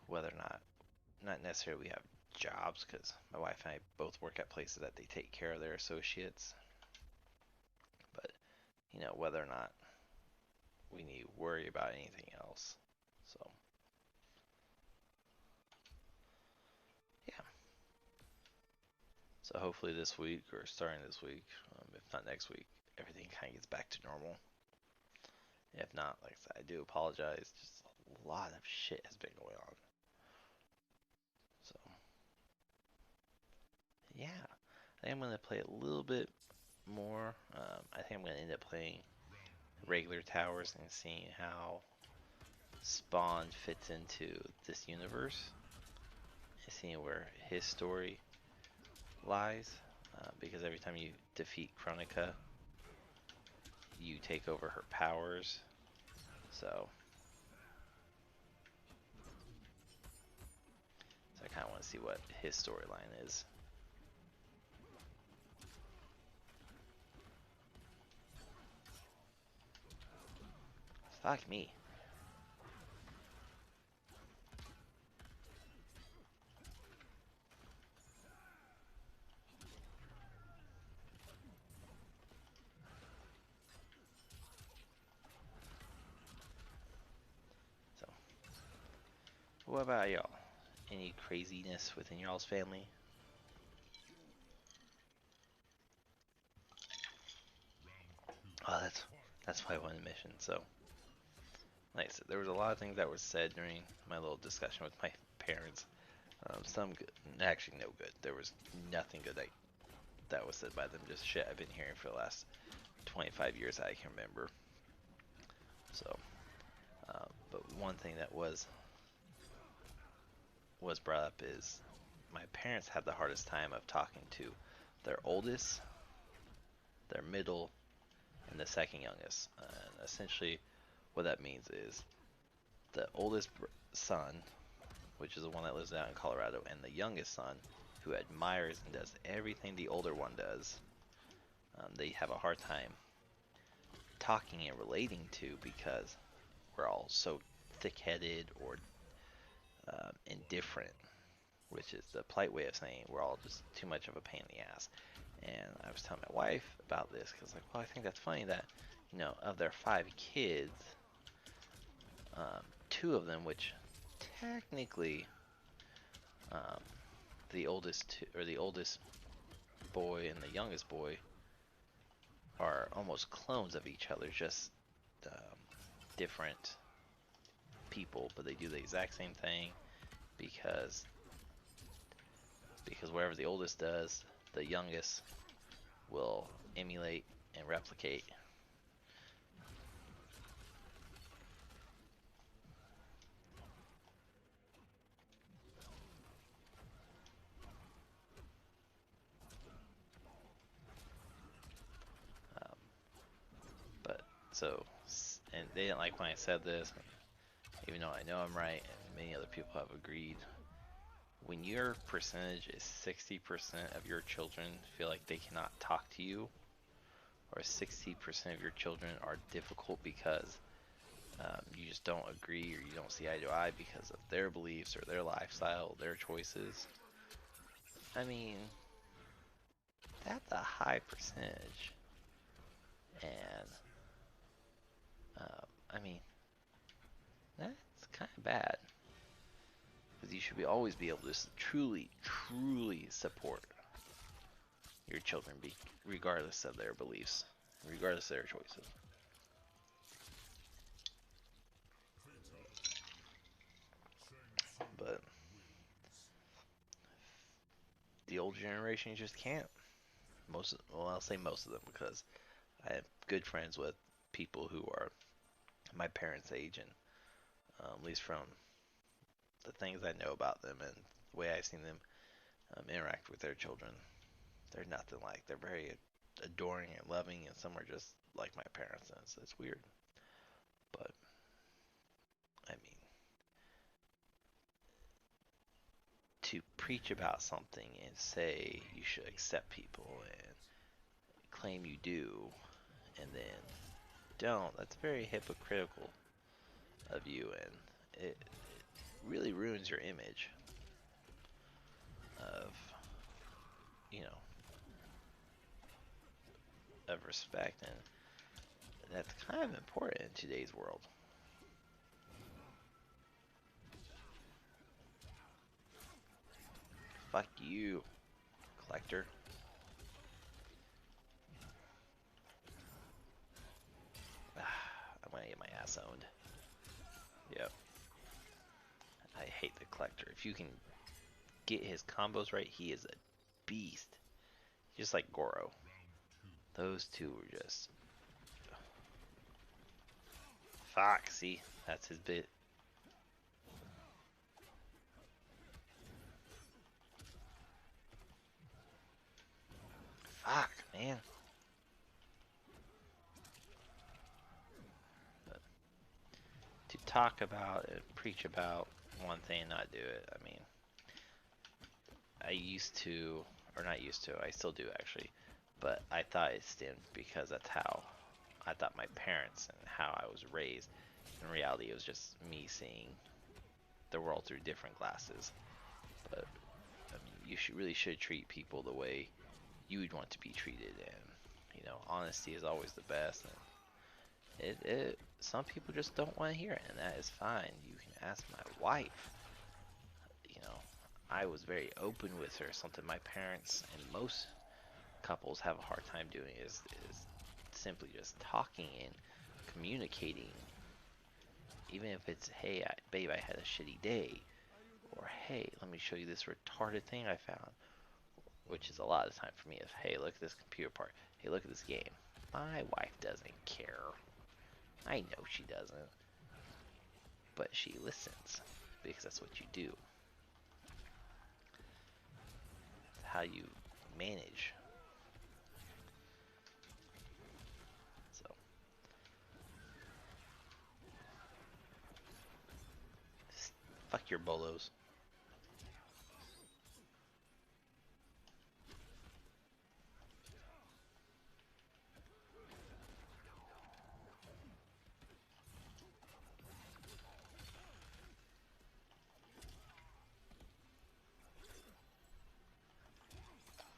whether or not necessarily we have jobs, because my wife and I both work at places that they take care of their associates, but whether or not we need to worry about anything else. So yeah, so hopefully this week, or starting this week, if not next week, everything kind of gets back to normal. If not, like I said, I do apologize. Just a lot of shit has been going on. So yeah, I think I'm gonna play a little bit more. I think I'm gonna end up playing regular towers and seeing how Spawn fits into this universe, and seeing where his story lies. Because every time you defeat Chronica, you take over her powers. So I kind of want to see what his storyline is. Fuck me. So, what about y'all? Any craziness within y'all's family? Oh, that's why I wanted to mention. So, like I said, there was a lot of things that were said during my little discussion with my parents. Some good, actually no good. There was nothing good that was said by them. Just shit I've been hearing for the last 25 years that I can remember. So, but one thing that was brought up is my parents had the hardest time of talking to their oldest, their middle, and the second youngest. And essentially, what that means is the oldest son, which is the one that lives out in Colorado, and the youngest son, who admires and does everything the older one does, they have a hard time talking and relating to, because we're all so thick-headed or indifferent, which is the polite way of saying we're all just too much of a pain in the ass. And I was telling my wife about this, because like, well, I think that's funny that, of their 5 kids, 2 of them, which technically, um, the oldest boy and the youngest boy are almost clones of each other, just different people, but they do the exact same thing because whatever the oldest does, the youngest will emulate and replicate. Um, but so, and they didn't like when I said this, even though I know I'm right, and many other people have agreed. When your percentage is 60% of your children feel like they cannot talk to you, or 60% of your children are difficult because you just don't agree or you don't see eye to eye because of their beliefs or their lifestyle, their choices. I mean, that's a high percentage. And, I mean, that's kind of bad. Because you should always be able to truly, truly support your children, regardless of their beliefs, regardless of their choices. But the old generation just can't. Well, I'll say most of them because I have good friends with people who are my parents' age, and at least from the things I know about them and the way I've seen them interact with their children, they're nothing like. They're very adoring and loving, and some are just like my parents, and it's weird. But I mean, to preach about something and say you should accept people and claim you do, and then don't, that's very hypocritical of you, and it really ruins your image of, you know, of respect, and that's kind of important in today's world. Fuck you, collector. I'm gonna get my ass owned. Yep. I hate the collector. If you can get his combos right, he is a beast. Just like Goro. Those two were just... Fuck, see? That's his bit. Fuck, man. But to talk about and preach about one thing and not do it, I mean... I used to, or not used to, I still do actually, but I thought it stemmed because that's how I thought my parents and how I was raised. In reality, it was just me seeing the world through different glasses. But I mean, you really should treat people the way you would want to be treated, and you know, honesty is always the best. And some people just don't want to hear it, and that is fine. You can ask my wife. You know, I was very open with her. Something my parents and most couples have a hard time doing is simply just talking and communicating. Even if it's, hey, babe, I had a shitty day. Or, hey, let me show you this retarded thing I found. Which is a lot of time for me of, hey, look at this computer part. Hey, look at this game. My wife doesn't care. I know she doesn't. But she listens. Because that's what you do. It's how you manage. So. Fuck your bolos.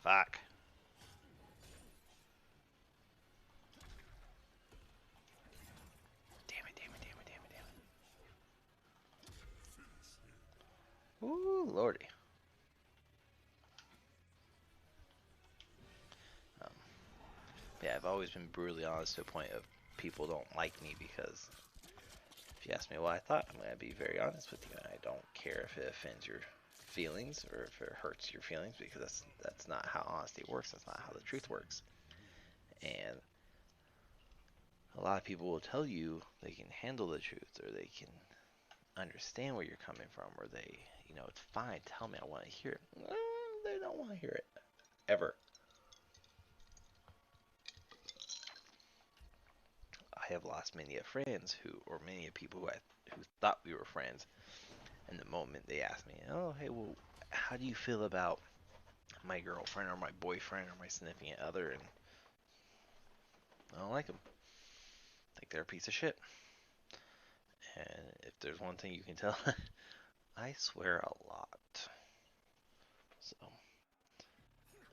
Fuck. Damn it, damn it, damn it, damn it, damn it. Ooh, lordy. yeah, I've always been brutally honest to a point of people don't like me because if you ask me what I thought, I'm gonna be very honest with you. And I don't care if it offends your feelings or if it hurts your feelings because that's not how honesty works. That's not how the truth works. And a lot of people will tell you they can handle the truth or they can understand where you're coming from or they, it's fine. Tell me, I want to hear it. Well, they don't want to hear it ever. I have lost many of friends or many of people who thought we were friends. And the moment they asked me, oh, hey, well, how do you feel about my girlfriend or my boyfriend or my significant other? And I don't like them. I think they're a piece of shit. And if there's one thing you can tell, I swear a lot. So,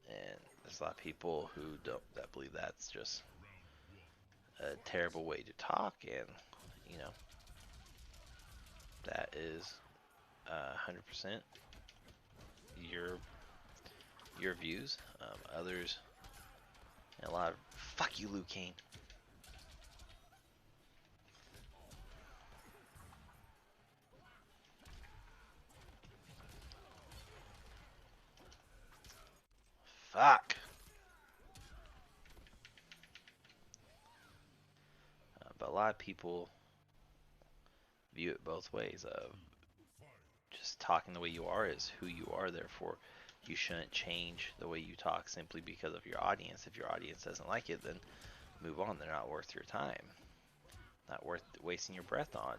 and there's a lot of people who don't that believe that's just a terrible way to talk, and you know that is 100% your your views. Others, and a lot of fuck you, Liu Kang. Fuck. But a lot of people view it both ways. Of just talking the way you are is who you are. Therefore, you shouldn't change the way you talk simply because of your audience. If your audience doesn't like it, then move on. They're not worth your time. Not worth wasting your breath on.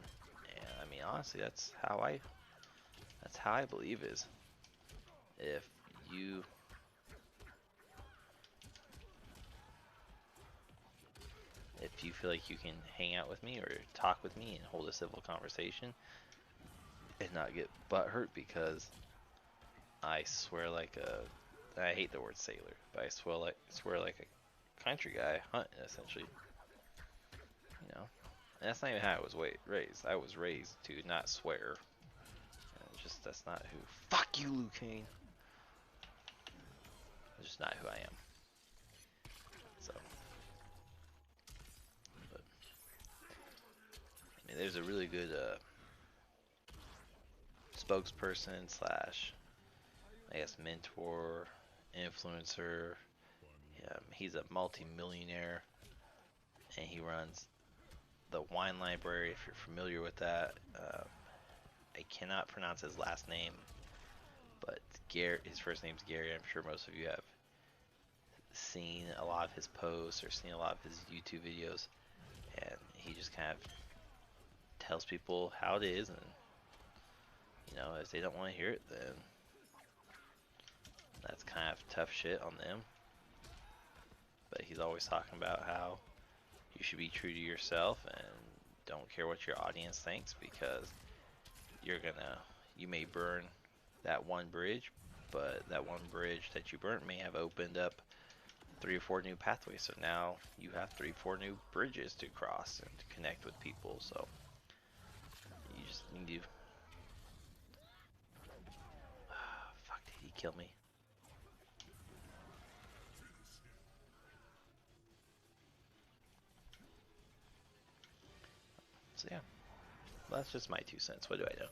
And I mean, honestly, that's how I believe is if you if you feel like you can hang out with me or talk with me and hold a civil conversation and not get butthurt because I swear like I hate the word sailor, but I swear like a country guy hunting essentially. And that's not even how I was raised. I was raised to not swear. Just that's not who. Fuck you, Liu Kang. That's just not who I am. So, but I mean, there's a really good spokesperson slash, I guess, mentor, influencer. He's a multi-millionaire, and he runs the wine library. If you're familiar with that, I cannot pronounce his last name, but Gary, his first name's Gary. I'm sure most of you have seen a lot of his posts or seen a lot of his YouTube videos, and he just kind of tells people how it is, and if they don't want to hear it, then that's kind of tough shit on them. But he's always talking about how you should be true to yourself and don't care what your audience thinks because you may burn that one bridge, but that one bridge that you burnt may have opened up 3 or 4 new pathways. So now you have 3 or 4 new bridges to cross and to connect with people. So you just need to. Fuck, did he kill me? So yeah, well, that's just my 2 cents. What do I know?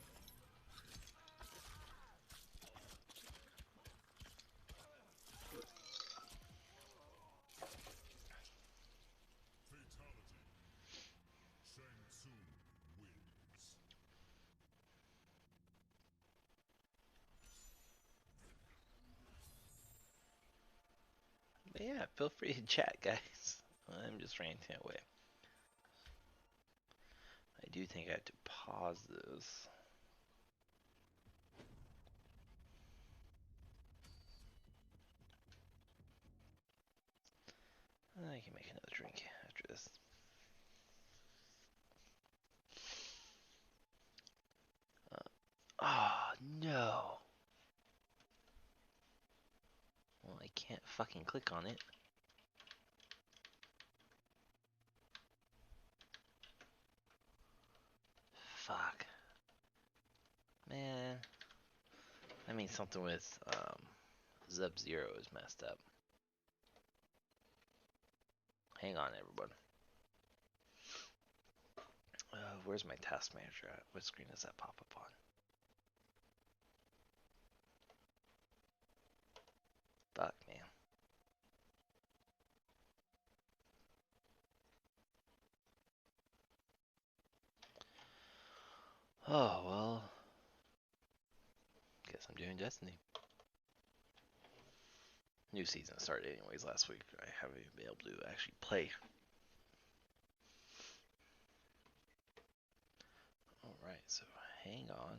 But yeah, feel free to chat, guys. I'm just ranting away. I do think I have to pause this. I can make another drink after this. Oh, no. Well, I can't fucking click on it. Fuck. Man. I mean, something with Sub-Zero is messed up. Hang on, everyone. Where's my task manager at? What screen does that pop up on? Fuck, man. Oh, well. Guess I'm doing Destiny. New season started anyways last week. I haven't even been able to actually play. Alright, so hang on.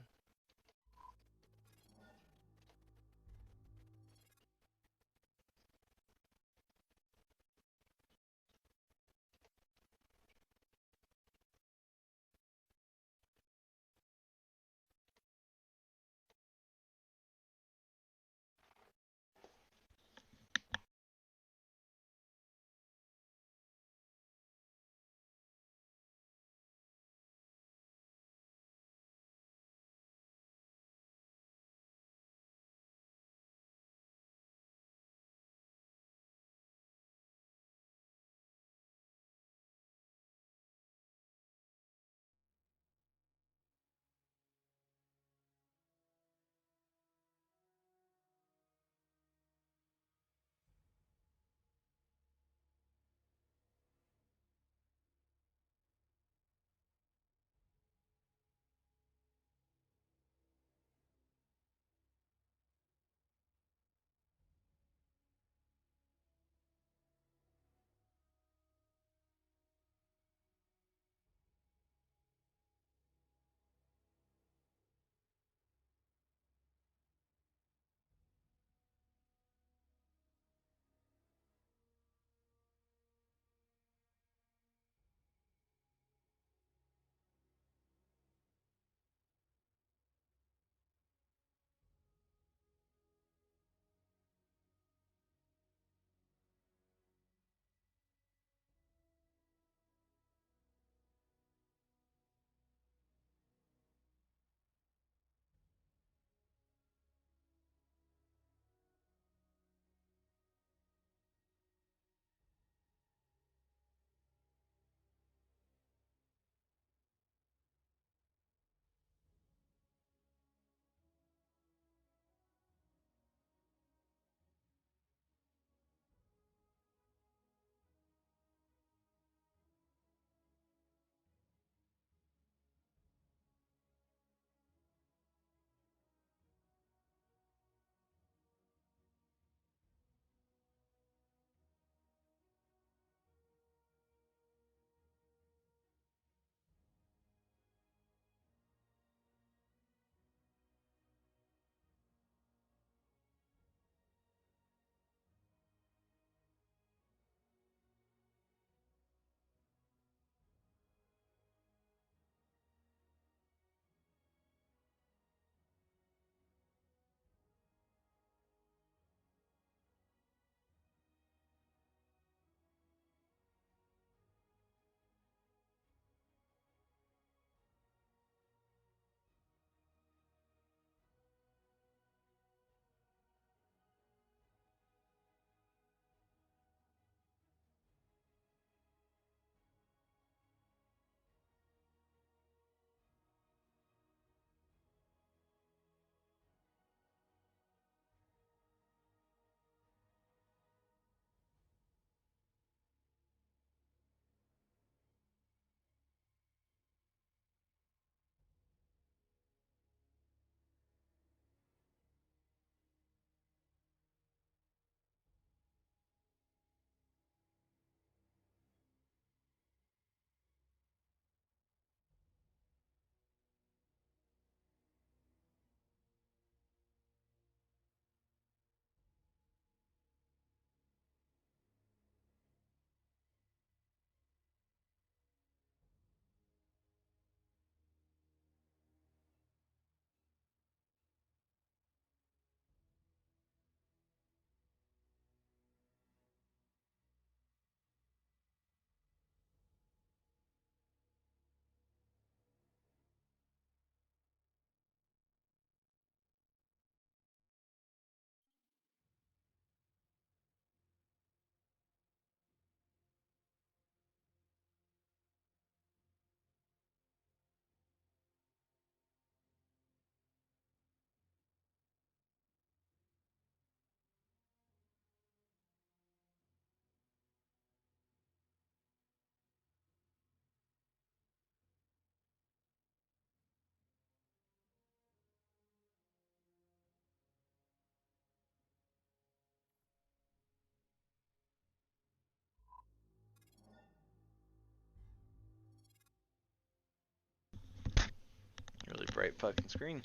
right fucking screen.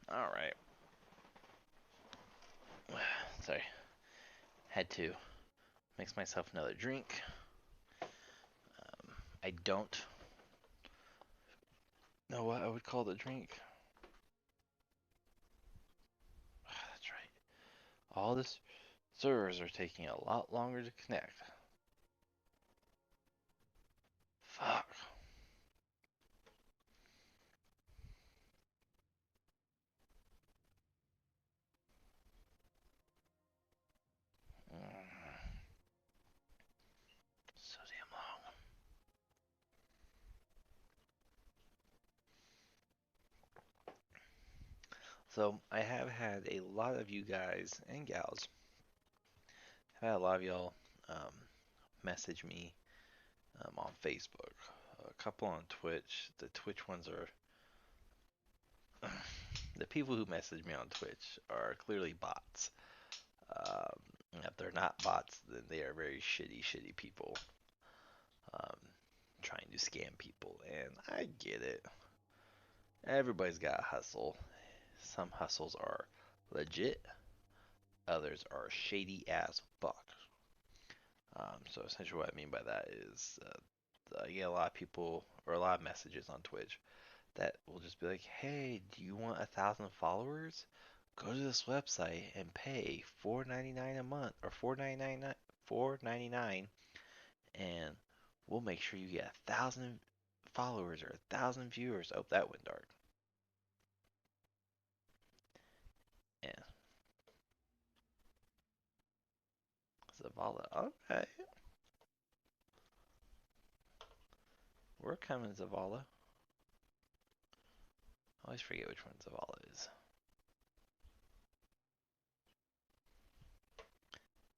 All right. Sorry. Had to mix myself another drink. I don't know what I would call the drink. That's right. All the servers are taking a lot longer to connect. Fuck. So damn long. So I have had a lot of you guys and gals. I've had a lot of y'all um, message me on Facebook. A couple on Twitch. The Twitch ones are the people who message me on Twitch are clearly bots. Um, if they're not bots, then they are very shitty people um, trying to scam people. And I get it. Everybody's got a hustle. Some hustles are legit, others are shady as fuck. So essentially, what I mean by that is I get a lot of people or a lot of messages on Twitch that will just be like, "Hey, do you want 1,000 followers? Go to this website and pay $4.99 a month or $4.99, and we'll make sure you get 1,000 followers or 1,000 viewers." Oh, that went dark. Yeah, Zavala. Okay, we're coming, Zavala. I always forget which one Zavala is.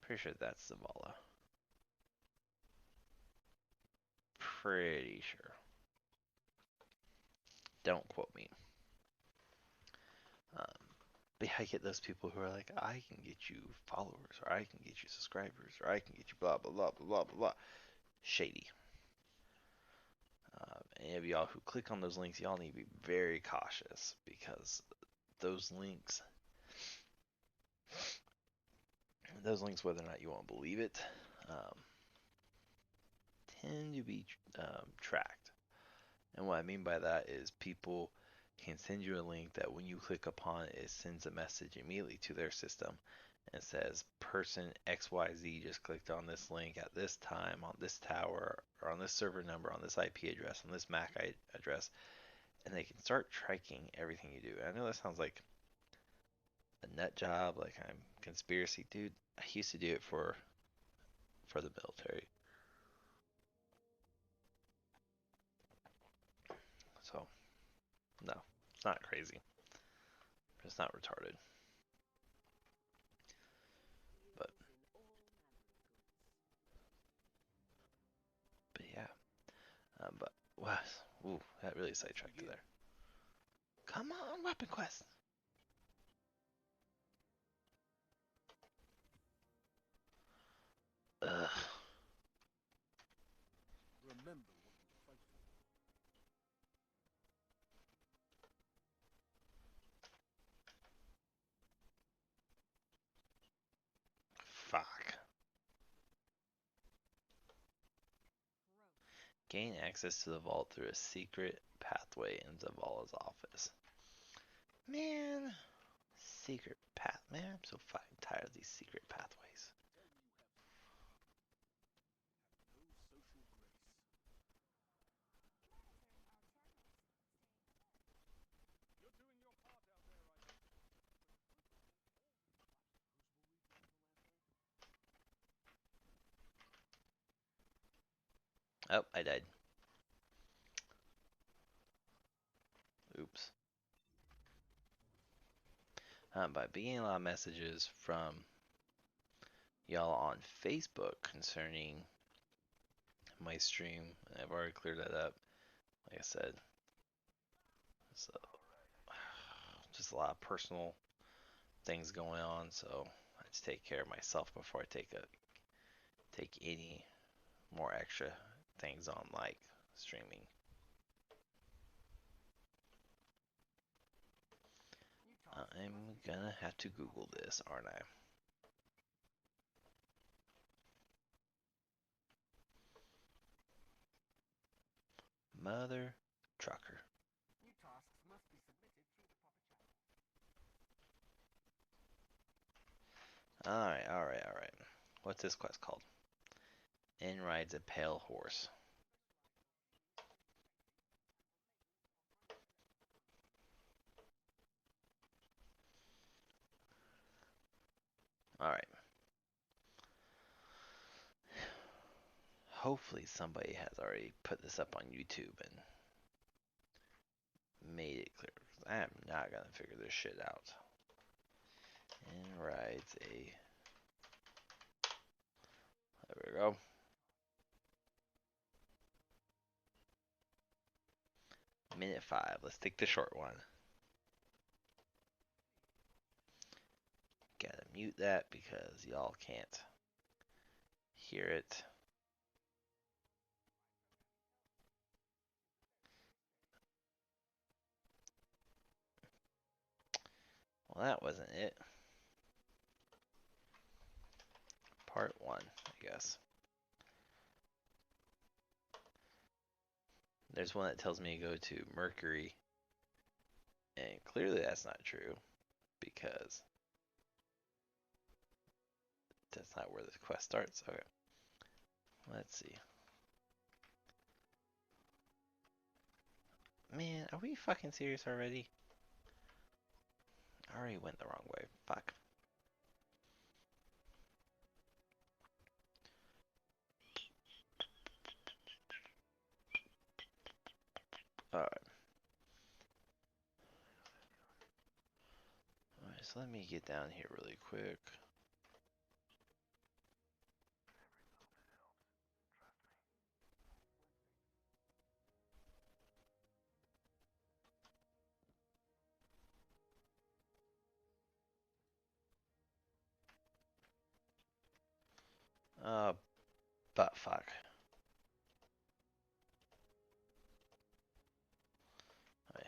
Pretty sure that's Zavala. Pretty sure. Don't quote me. Um, but yeah, I get those people who are like, I can get you followers, or I can get you subscribers, or I can get you blah blah blah blah blah blah blah. Shady. Any of y'all who click on those links, y'all need to be very cautious because those links, whether or not you want to believe it, um, tend to be tracked. And what I mean by that is people can send you a link that when you click upon it, it sends a message immediately to their system and says person XYZ just clicked on this link at this time on this tower or on this server number on this IP address on this MAC address, and they can start tracking everything you do. And I know that sounds like a nut job, like I'm conspiracy dude. I used to do it for the military. So no, it's not crazy. It's not retarded. But yeah. But wow, ooh, that really sidetracked there. Come on, Weapon Quest. Ugh. Fuck. Gain access to the vault through a secret pathway in Zavala's office. Man, secret path. Man, I'm so fucking tired of these secret pathways. Oh, I died. Oops. But being a lot of messages from y'all on Facebook concerning my stream. I've already cleared that up. Like I said, so just a lot of personal things going on. So I just take care of myself before I take any more extra things on like streaming. I'm gonna have to Google this, aren't I? Mother trucker. Alright, alright, alright. What's this quest called? In rides a pale horse. Alright. Hopefully somebody has already put this up on YouTube and made it clear. I am not gonna figure this shit out. In rides a... There we go. Minute 5. Let's take the short one. Gotta mute that because y'all can't hear it. Well, that wasn't it. Part 1, I guess. There's one that tells me to go to Mercury. And clearly that's not true. Because that's not where the quest starts. Okay. Let's see. Man, are we fucking serious already? I already went the wrong way. Fuck. Alright. Alright, so let me get down here really quick. But fuck. Okay.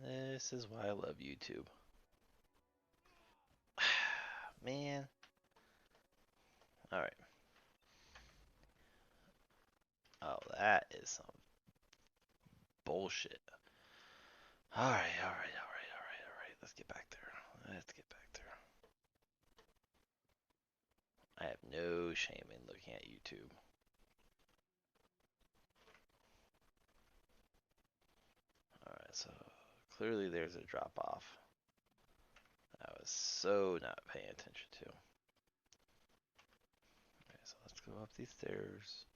This is why I love YouTube. Man. Alright. Oh, that is some bullshit. Alright, alright. Let's get back there. I have no shame in looking at YouTube. Alright, so clearly there's a drop off. I was so not paying attention to. Okay, so let's go up these stairs.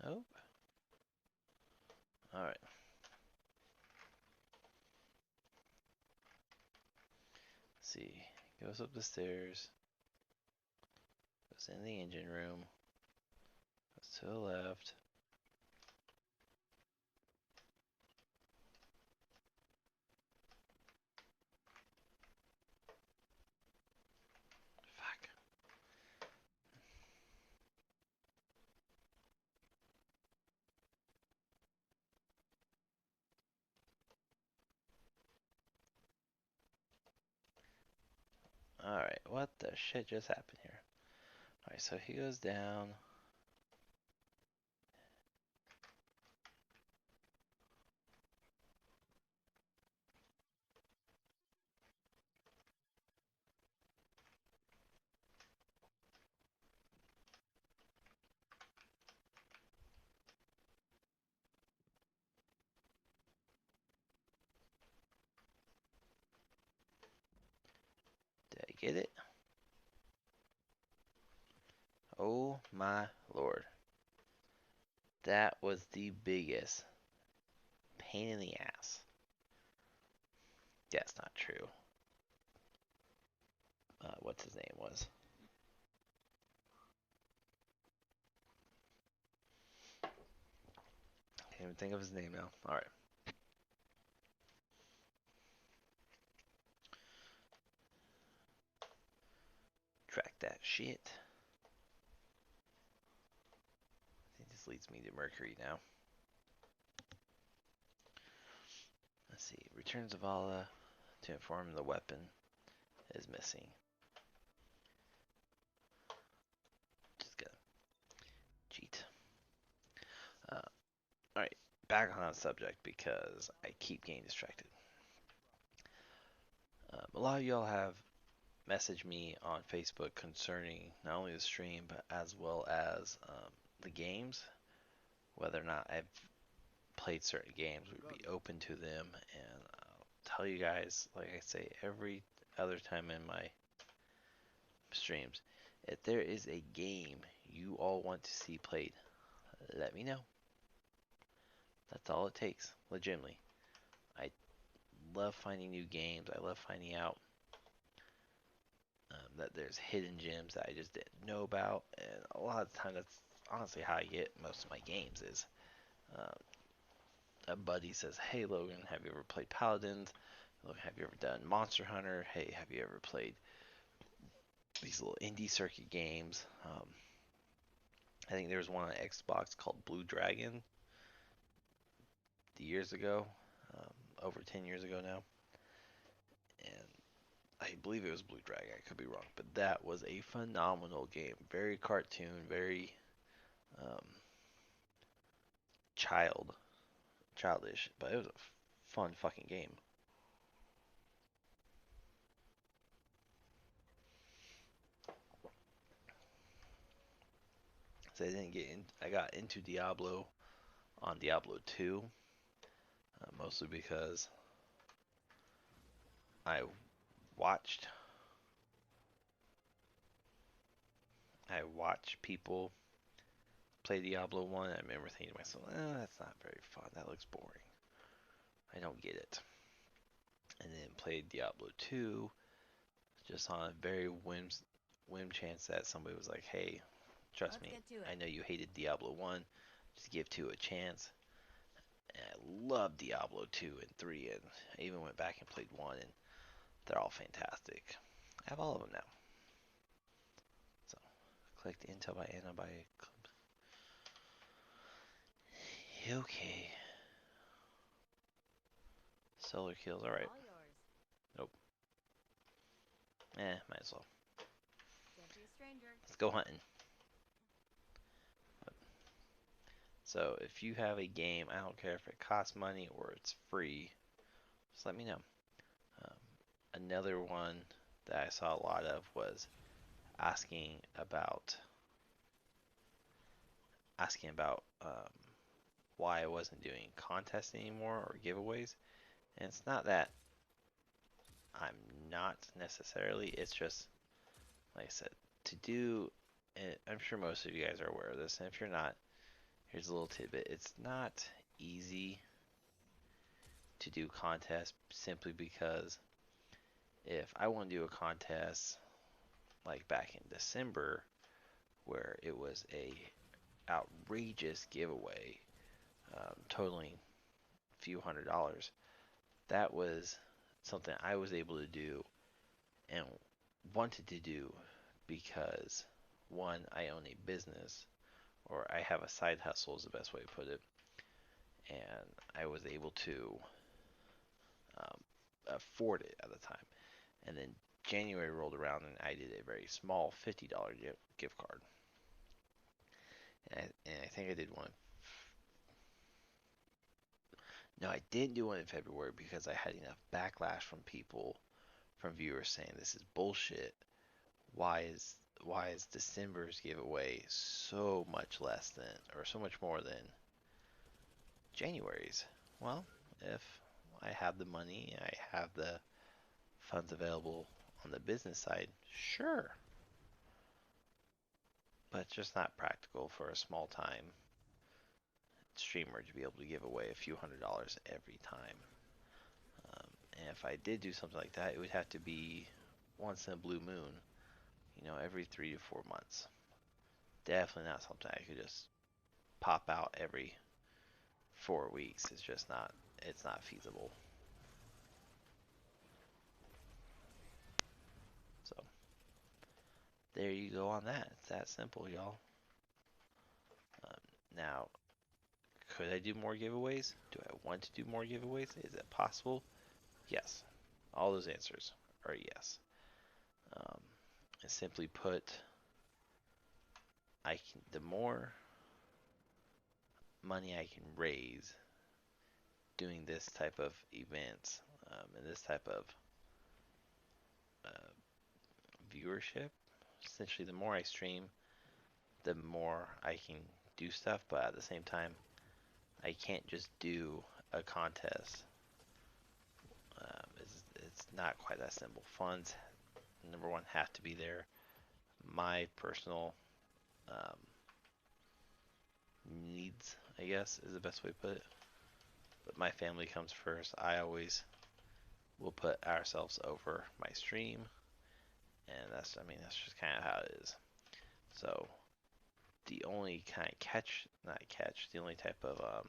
Nope. Alright. See. Goes up the stairs. Goes in the engine room. Goes to the left. Fuck. Alright, what the shit just happened here? Alright, so he goes down. Did I get it? Oh my Lord. That was the biggest pain in the ass. That's not true. What's his name was? Can't even think of his name now. Alright. Track that shit. I think this leads me to Mercury now. Let's see. Returns of Allah to inform the weapon is missing. Just gonna cheat. Alright. Back on subject because I keep getting distracted. A lot of y'all have messaged me on Facebook concerning not only the stream but as well as the games, whether or not I've played certain games, would be open to them, and I'll tell you guys, like I say every other time in my streams, if there is a game you all want to see played, let me know. That's all it takes, legitimately. I love finding new games. I love finding out that there's hidden gems that I just didn't know about, and a lot of the time that's honestly how I get most of my games is a buddy says, hey Logan, have you ever played Paladins? Logan, have you ever done Monster Hunter? Hey, have you ever played these little indie circuit games? I think there was one on Xbox called Blue Dragon years ago, over 10 years ago now, and I believe it was Blue Dragon. I could be wrong, but that was a phenomenal game. Very cartoon, very um, childish, but it was a fun fucking game. So I didn't get in. I got into Diablo on Diablo 2, mostly because I watched I watched people play Diablo 1. I remember thinking to myself, that's not very fun. That looks boring. I don't get it. And then played Diablo 2 just on a very whim chance that somebody was like, hey, trust me, I know you hated Diablo 1. Just give 2 a chance. And I love Diablo 2 and 3, and I even went back and played 1, and they're all fantastic. I have all of them now. So, collect intel by antibiotic. Okay. Solar kills, alright. Nope. Might as well. Let's go hunting. So, if you have a game, I don't care if it costs money or it's free, just let me know. Another one that I saw a lot of was asking about why I wasn't doing contests anymore or giveaways. And it's not that I'm not necessarily, it's just, like I said, to do, and I'm sure most of you guys are aware of this, and if you're not, here's a little tidbit. It's not easy to do contests simply because if I want to do a contest like back in December where it was a outrageous giveaway totaling a few $100s, that was something I was able to do and wanted to do because one, I own a business, or I have a side hustle is the best way to put it, and I was able to um, afford it at the time. And then January rolled around and I did a very small $50 gift card. And I think I did one. No, I didn't do one in February because I had enough backlash from people, from viewers saying this is bullshit. Why is December's giveaway so much less than, or so much more than January's? Well, if I have the money, I have the funds available on the business side, sure. but it's just not practical for a small time streamer to be able to give away a few $100s every time. And if I did do something like that, it would have to be once in a blue moon, every 3 to 4 months. Definitely not something I could just pop out every 4 weeks. It's not feasible. So there you go on that. It's that simple, y'all. Now, could I do more giveaways? Do I want to do more giveaways? Is it possible? Yes. All those answers are yes. Um, and simply put, the more money I can raise doing this type of events and this type of uh, viewership, essentially, the more I stream, the more I can do stuff. But at the same time, I can't just do a contest. It's not quite that simple. Funds, number one, have to be there. My personal um, needs, I guess, is the best way to put it. But my family comes first. I always will put ourselves over my stream, and that's just kind of how it is. So the only kind of the only type of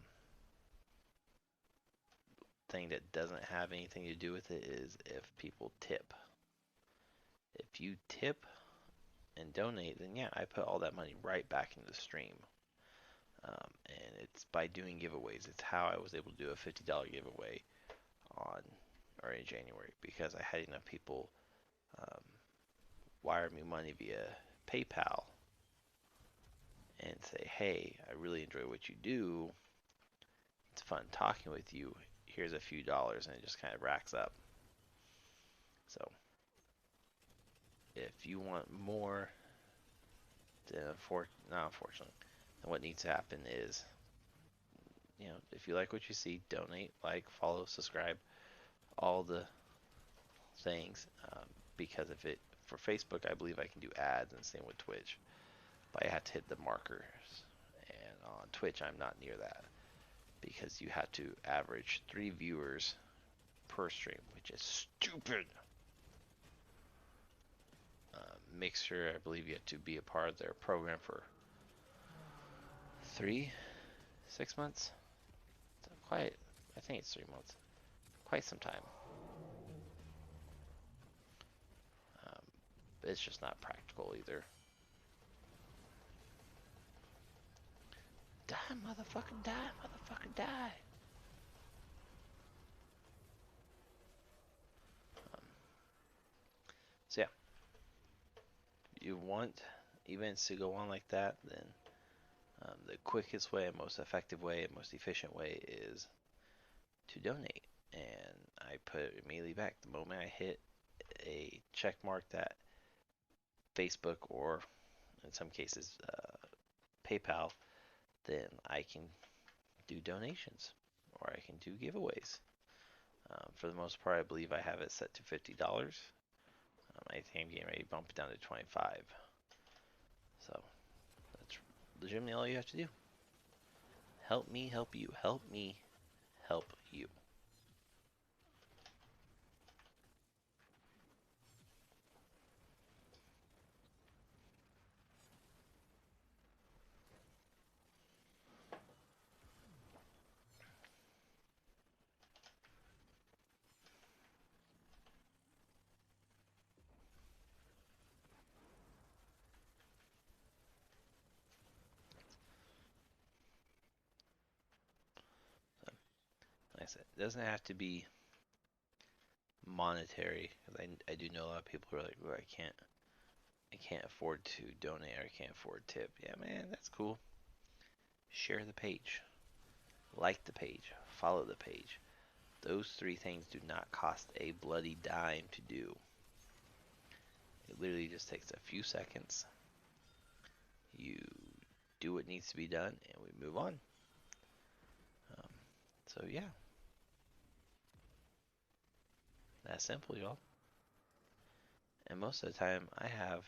thing that doesn't have anything to do with it is if people tip. If you tip and donate, then yeah, I put all that money right back into the stream. And it's by doing giveaways. It's how I was able to do a $50 giveaway in January, because I had enough people um, wire me money via PayPal and say, hey, I really enjoy what you do. It's fun talking with you. Here's a few dollars, and it just kind of racks up. So if you want more, then not unfortunately, then what needs to happen is, if you like what you see, donate, follow, subscribe, all the things. Because for Facebook, I believe I can do ads, and same with Twitch, but I have to hit the markers. And on Twitch, I'm not near that, because you have to average 3 viewers per stream, which is stupid. Mixer, I believe you have to be a part of their program for 6 months. I think it's 3 months. Quite some time. But it's just not practical either. Die, motherfucking die, motherfucking die. So yeah, you want events to go on like that, then the quickest way, most effective way, and most efficient way is to donate. And I put it immediately back the moment I hit a check mark that Facebook, or in some cases PayPal, then I can do donations or I can do giveaways. For the most part, I believe I have it set to $50. I think I'm getting ready to bump it down to 25. So that's legitimately all you have to do. Help me help you. Help me help you. So, like I said, it doesn't have to be monetary, because I do know a lot of people who are like, oh, I can't afford to donate, or I can't afford tip. Yeah, man, that's cool. Share the page, like the page, follow the page. Those 3 things do not cost a bloody dime to do. It literally just takes a few seconds. You do what needs to be done, and we move on. So yeah, that's simple, y'all. And most of the time, I have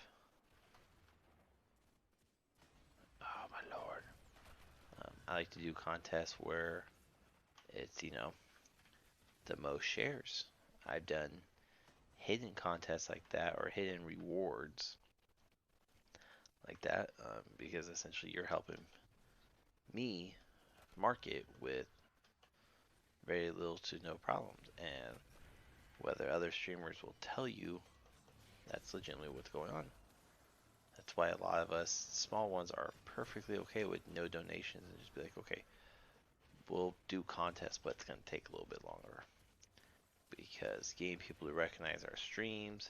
I like to do contests where it's, the most shares. I've done hidden contests like that or hidden rewards like that because essentially you're helping me market with very little to no problems. And whether other streamers will tell you, that's legitimately what's going on. That's why a lot of us small ones are perfectly okay with no donations and just be like, okay, we'll do contests, but it's going to take a little bit longer. Because getting people to recognize our streams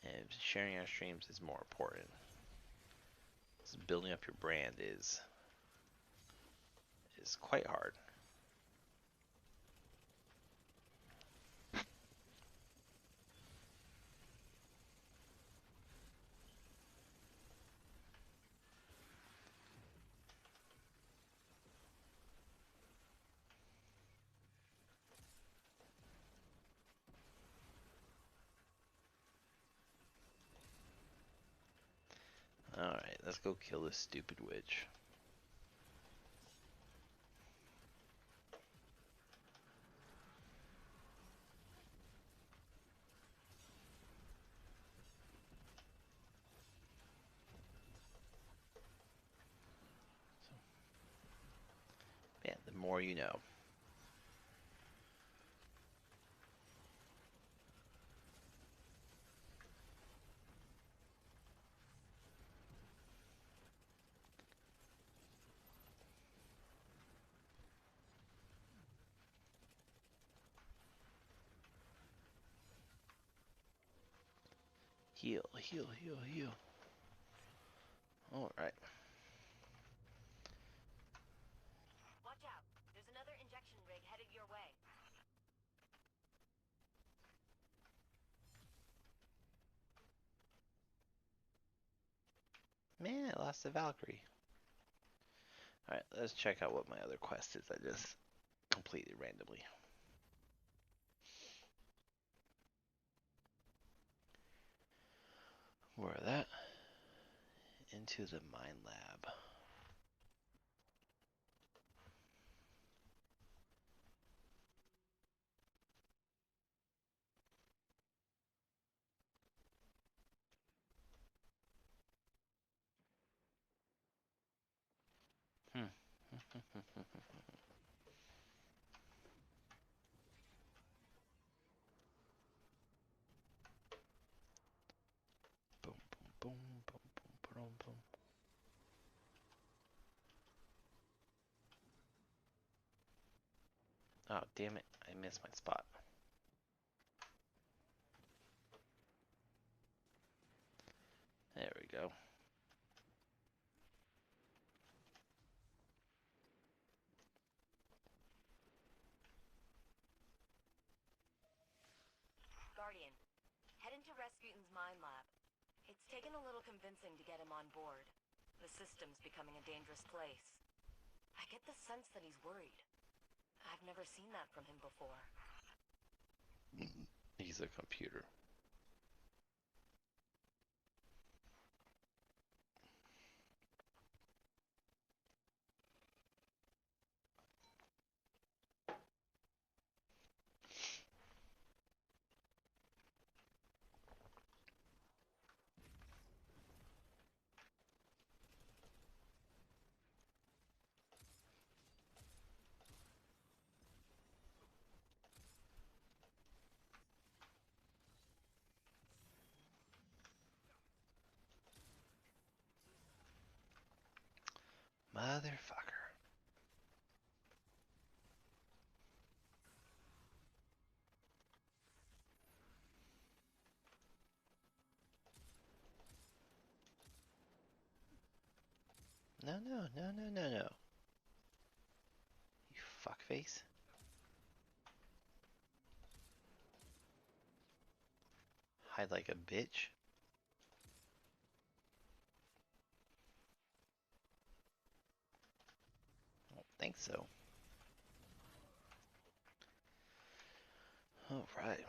and sharing our streams is more important. So building up your brand is quite hard. Alright, let's go kill this stupid witch. Man, the more you know. Heal, heal, heal, heal. Alright. Watch out. There's another injection rig headed your way. Man, I lost the Valkyrie. Alright, let's check out what my other quest is I just completed randomly. Where that? Into the mine lab. Hmm. Boom, boom, boom, boom, boom, boom, boom. Oh, damn it. I missed my spot. There we go. Guardian, head into Rasputin's mine lab. It's taken a little convincing to get him on board. The system's becoming a dangerous place. I get the sense that he's worried. I've never seen that from him before. He's a computer. Motherfucker. No, no, no, no, no, no. You fuckface. Hide like a bitch. I don't think so. Alright.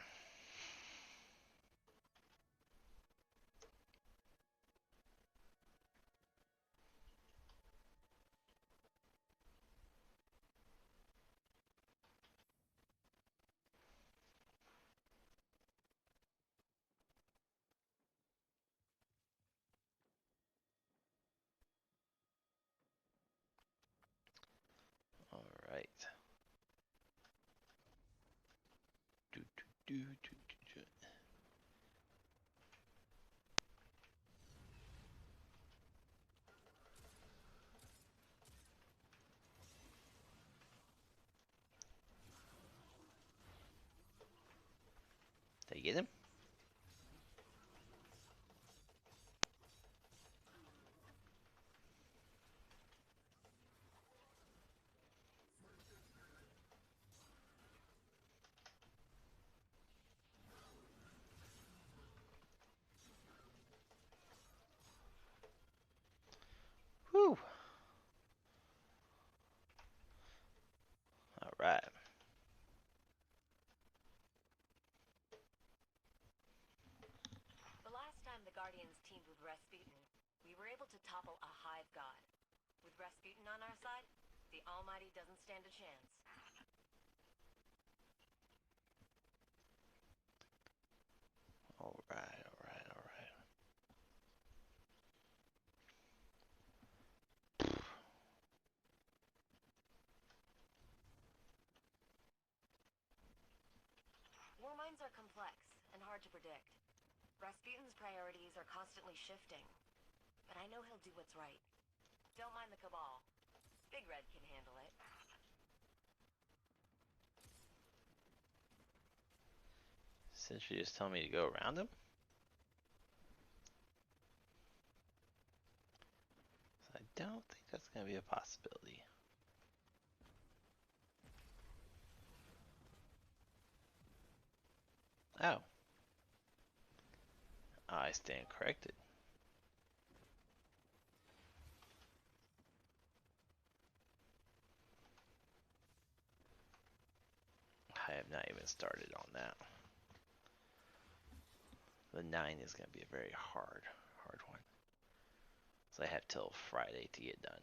Did I get him? Whew. All right. The last time the Guardians teamed with Rasputin, we were able to topple a hive god. With Rasputin on our side, the Almighty doesn't stand a chance. All right. All right. All right. War minds are complex and hard to predict. Rasputin's priorities are constantly shifting, but I know he'll do what's right. Don't mind the Cabal. Big Red can handle it. Since you just told me to go around him? I don't think that's going to be a possibility. Oh. I stand corrected. I have not even started on that. The 9 is going to be a very hard one. So I have till Friday to get done.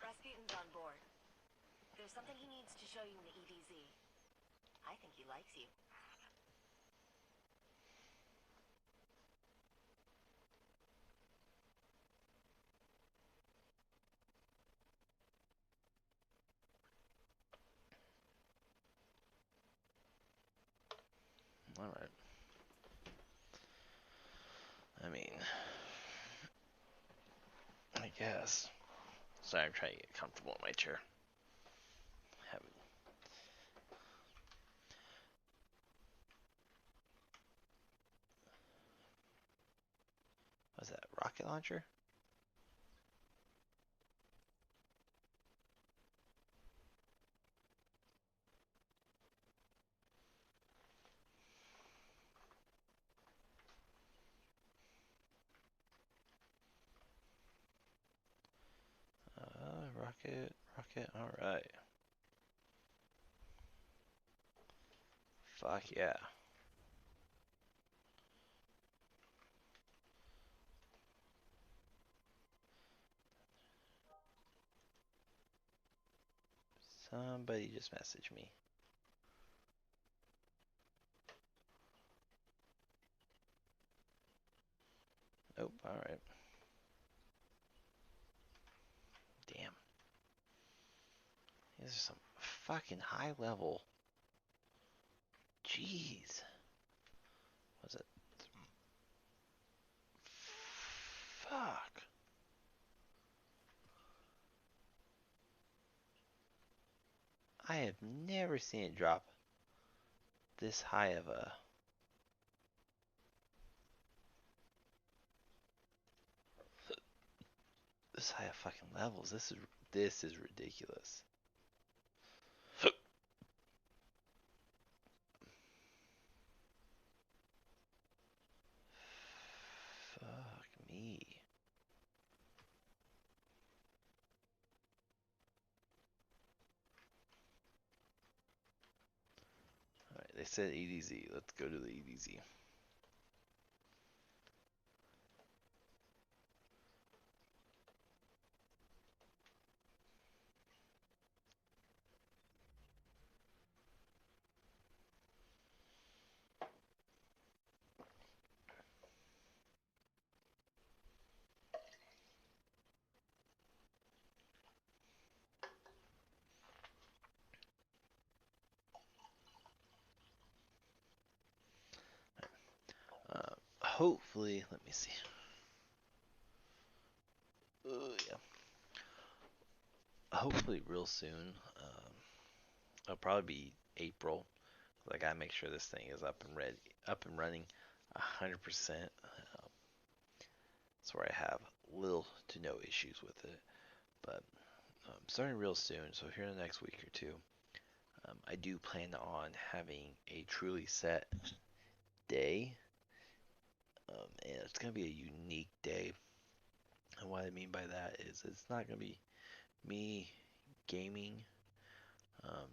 Rasputin's on board. There's something he needs to show you in the EDZ. I think he likes you. All right. I mean, I guess. Sorry, I'm trying to get comfortable in my chair. Haven't. What's that? Rocket launcher? Rocket. All right. Fuck yeah. Somebody just messaged me. Oh, all right. Damn. These are some fucking high level. Jeez. What's it? Fuck. I have never seen it drop this high of a. This high of fucking levels. This is ridiculous. Fuck me. Alright, they said EDZ. Let's go to the EDZ. hopefully, let me see. Yeah. Hopefully, real soon. It'll probably be April. I gotta make sure this thing is up and ready, up and running, 100%. That's where I have little to no issues with it. But starting real soon, so here in the next week or two, I do plan on having a truly set day, and it's gonna be a unique day. And what I mean by that is it's not gonna be me gaming.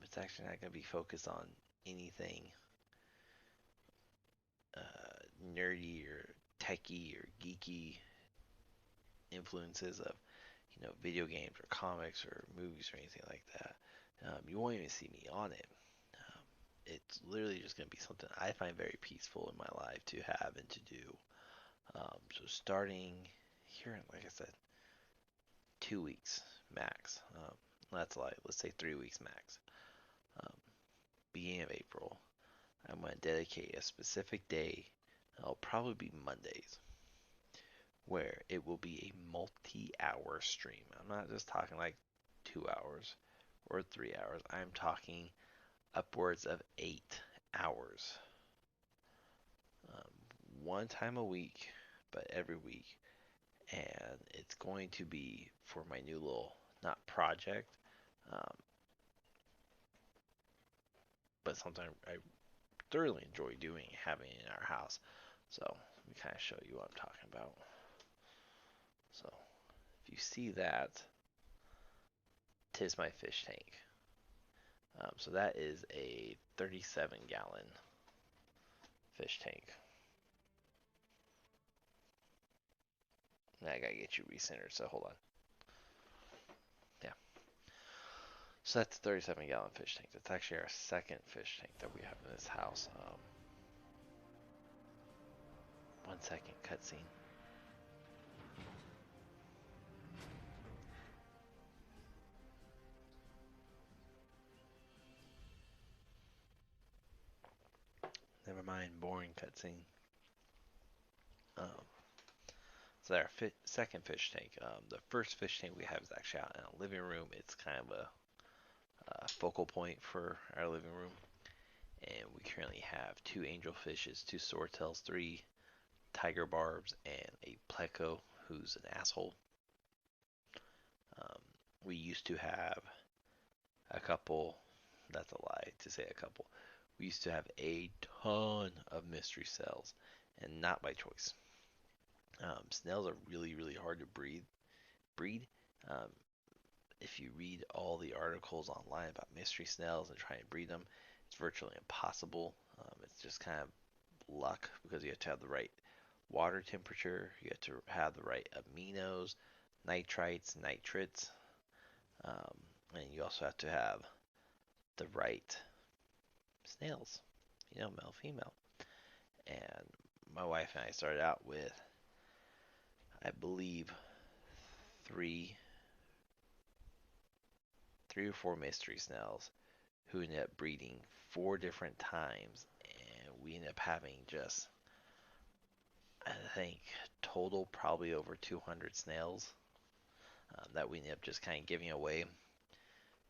It's actually not gonna be focused on anything nerdy or techie or geeky influences of video games or comics or movies or anything like that. You won't even see me on it. It's literally just going to be something I find very peaceful in my life to have and to do. So starting here in, like I said, 2 weeks max. That's a lie. Let's say 3 weeks max. Um, Beginning of April, I'm going to dedicate a specific day. It'll probably be Mondays, where it will be a multi-hour stream. I'm not just talking like 2 hours or 3 hours. I'm talking upwards of 8 hours. One time a week, but every week. And it's going to be for my new little, not project, um, but something I thoroughly enjoy doing, having in our house. So let me kind of show you what I'm talking about. So if you see that, tis my fish tank. So that is a 37-gallon fish tank. Now I gotta get you recentered, so hold on. Yeah. So that's a 37-gallon fish tank. That's actually our second fish tank that we have in this house. 1 second, cutscene. Never mind, boring cutscene. So our second fish tank. The first fish tank we have is actually out in a living room. It's kind of a focal point for our living room. And we currently have 2 angelfishes, 2 swordtails, 3 tiger barbs, and a pleco who's an asshole. We used to have a couple, that's a lie to say a couple. We used to have a ton of mystery cells, and not by choice. Snails are really, really hard to breed. Um, if you read all the articles online about mystery snails and try and breed them, it's virtually impossible. It's just kind of luck because you have to have the right water temperature, you have to have the right aminos, nitrites, nitrates, and you also have to have the right snails, male, female. And my wife and I started out with, I believe, three or four mystery snails who ended up breeding 4 different times, and we ended up having just, I think, total probably over 200 snails that we ended up just kind of giving away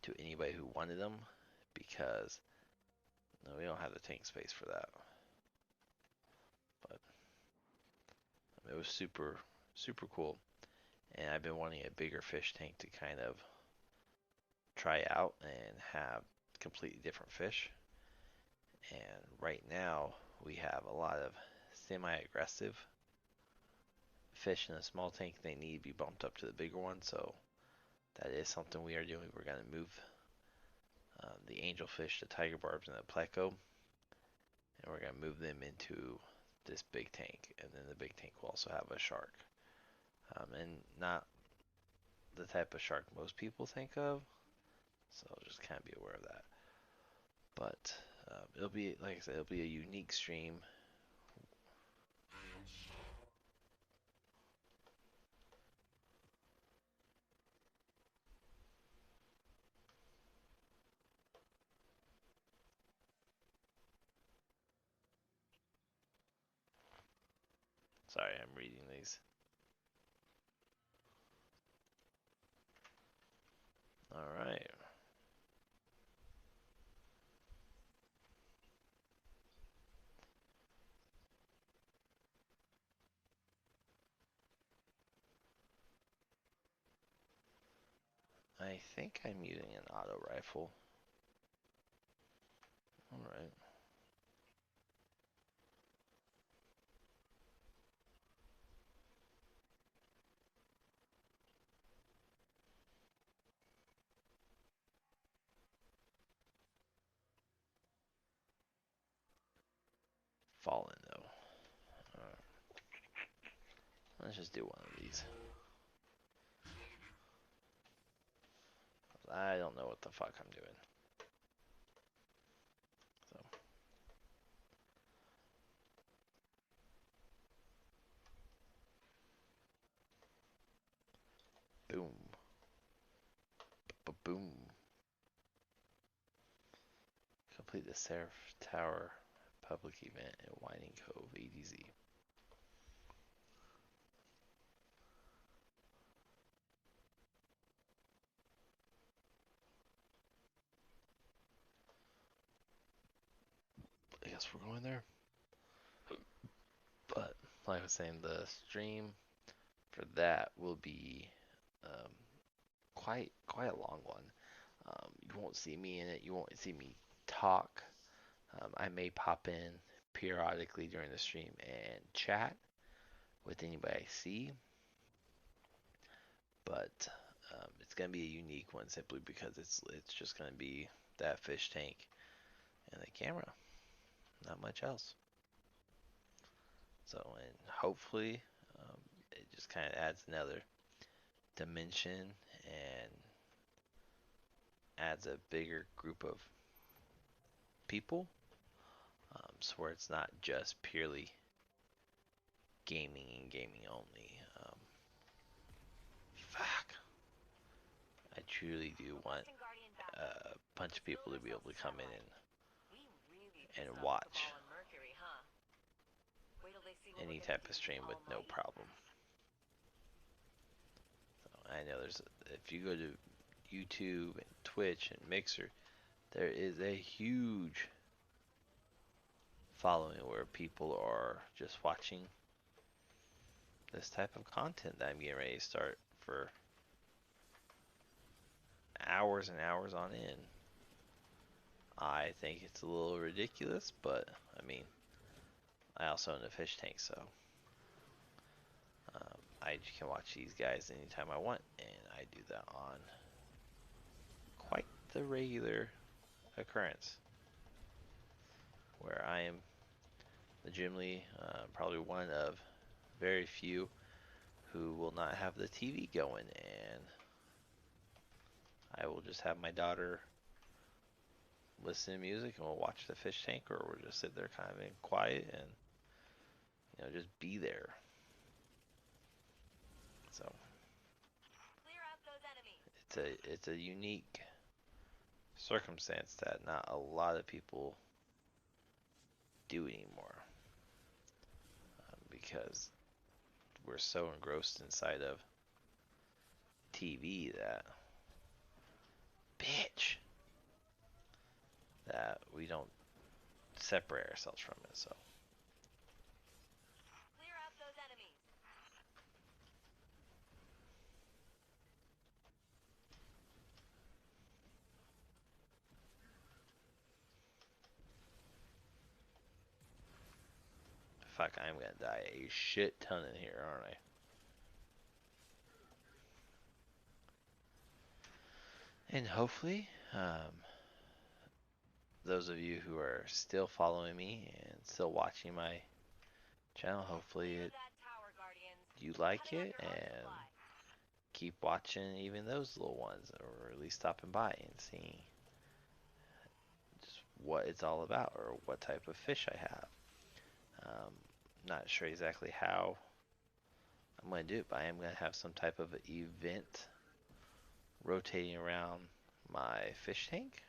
to anybody who wanted them because we don't have the tank space for that. But it was super, super cool. And I've been wanting a bigger fish tank to kind of try out and have completely different fish. And right now we have a lot of semi-aggressive fish in a small tank. They need to be bumped up to the bigger one, so that is something we are doing. We're going to move the angelfish, the tiger barbs, and the pleco, and we're going to move them into this big tank. And then the big tank will also have a shark, and not the type of shark most people think of, so just kind of be aware of that. But it'll be, like I said, it'll be a unique stream. Sorry, I'm reading these. Alright. I think I'm using an auto rifle. Alright. Fallen though. Alright. Let's just do one of these. I don't know what the fuck I'm doing. So. Boom. Boom. Complete the Seraph Tower public event in Whining Cove, ADZ. I guess we're going there. But like I was saying, the stream for that will be quite a long one. You won't see me in it. You won't see me talk. I may pop in periodically during the stream and chat with anybody I see, but it's gonna be a unique one simply because it's just gonna be that fish tank and the camera, not much else. So, and hopefully, it just kind of adds another dimension and adds a bigger group of people, so where it's not just purely gaming and gaming only. Fuck. I truly do want a bunch of people to be able to come in and watch any type of stream with no problem. So I know if you go to YouTube and Twitch and Mixer, there is a huge following where people are just watching this type of content that I'm getting ready to start for hours and hours on end. I think it's a little ridiculous, but I mean, I also own a fish tank, so I can watch these guys anytime I want, and I do that on quite the regular occurrence, where I am legitimately probably one of very few who will not have the TV going, and I will just have my daughter listen to music and we'll watch the fish tank, or we'll just sit there kind of in quiet and just be there. So Clear out those enemies. it's a unique circumstance that not a lot of people do anymore, because we're so engrossed inside of TV that we don't separate ourselves from it. So Clear out those enemies. fuck, I'm gonna die a shit ton in here, aren't I? And hopefully, those of you who are still following me and still watching my channel, hopefully you like it and keep watching even those little ones, or at least stopping by and seeing just what it's all about or what type of fish I have. Not sure exactly how I'm going to do it, but I am going to have some type of event rotating around my fish tank.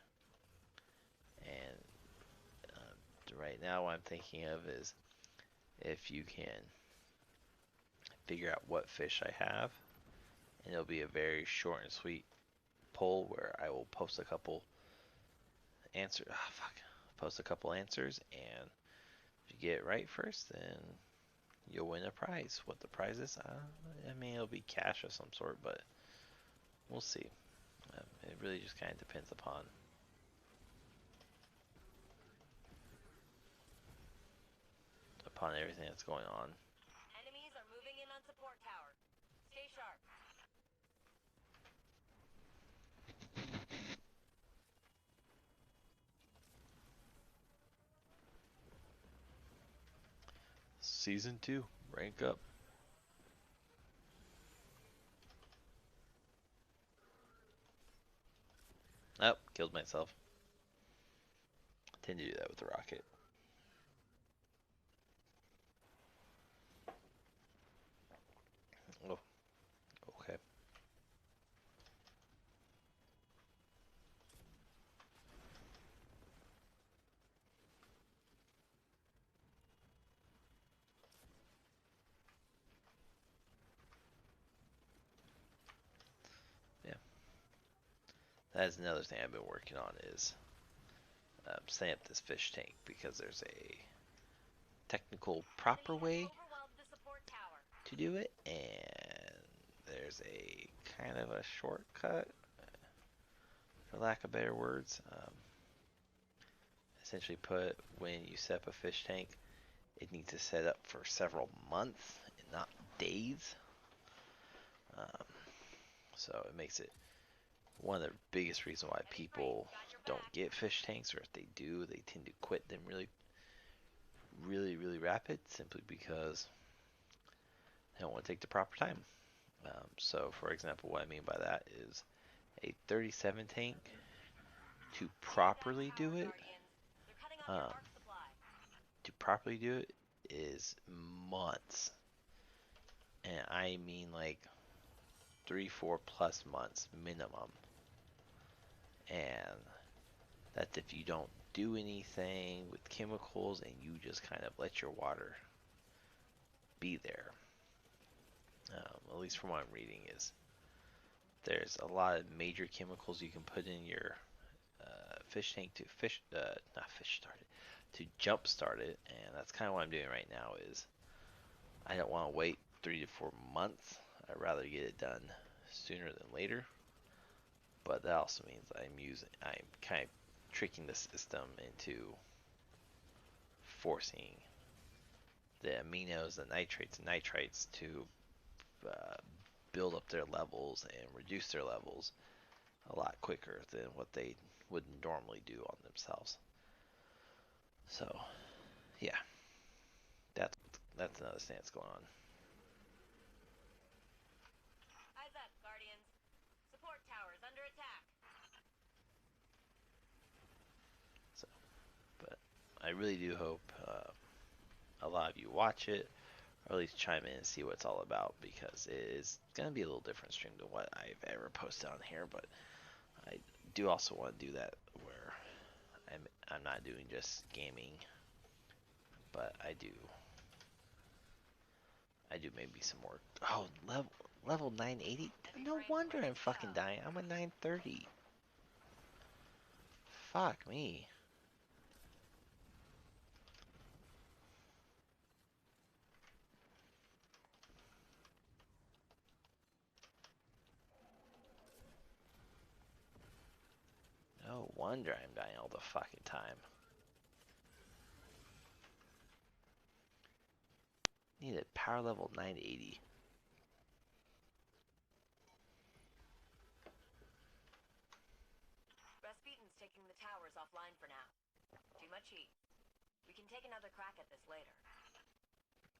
And right now what I'm thinking of is if you can figure out what fish I have, and it'll be a very short and sweet poll where I will post a couple post a couple answers, and if you get it right first, then you'll win a prize. What the prize is, I mean, it'll be cash of some sort, but we'll see. It really just kind of depends upon everything that's going on. Enemies are moving in on support tower. Stay sharp. Season 2, rank up. Oh, killed myself. I tend to do that with the rocket. Oh, okay. Yeah. That is another thing I've been working on is setting up this fish tank, because there's a technical proper way Overwhelmed the support tower. to do it, and there's a kind of a shortcut, for lack of better words. Essentially put, when you set up a fish tank, it needs to set up for several months and not days. So it makes it one of the biggest reasons why people don't get fish tanks, or if they do, they tend to quit them really rapid, simply because they don't want to take the proper time. So for example, what I mean by that is a 37 tank, to properly do it, They're cutting off your um, arc supply. is months. And I mean like 3-4 plus months minimum. And that's if you don't do anything with chemicals and you just kind of let your water be there. At least from what I'm reading, is there's a lot of major chemicals you can put in your fish tank to jump start it, and that's kind of what I'm doing right now. Is I don't want to wait 3 to 4 months. I'd rather get it done sooner than later. But that also means I'm kind of tricking the system into forcing the aminos, the nitrates and nitrites to build up their levels and reduce their levels a lot quicker than what they would normally do on themselves. So, yeah, that's another stance going on. Eyes up, Guardians. Support tower is under attack. So, but I really do hope a lot of you watch it, or at least chime in and see what it's all about, because it is going to be a little different stream than what I've ever posted on here. But I do also want to do that where I'm not doing just gaming, but I do maybe some more. Oh, level 980. No wonder I'm fucking dying. I'm a 930. Fuck me. No wonder I'm dying all the fucking time. Needed power level 980. Rasputin's taking the towers offline for now. Too much heat. We can take another crack at this later.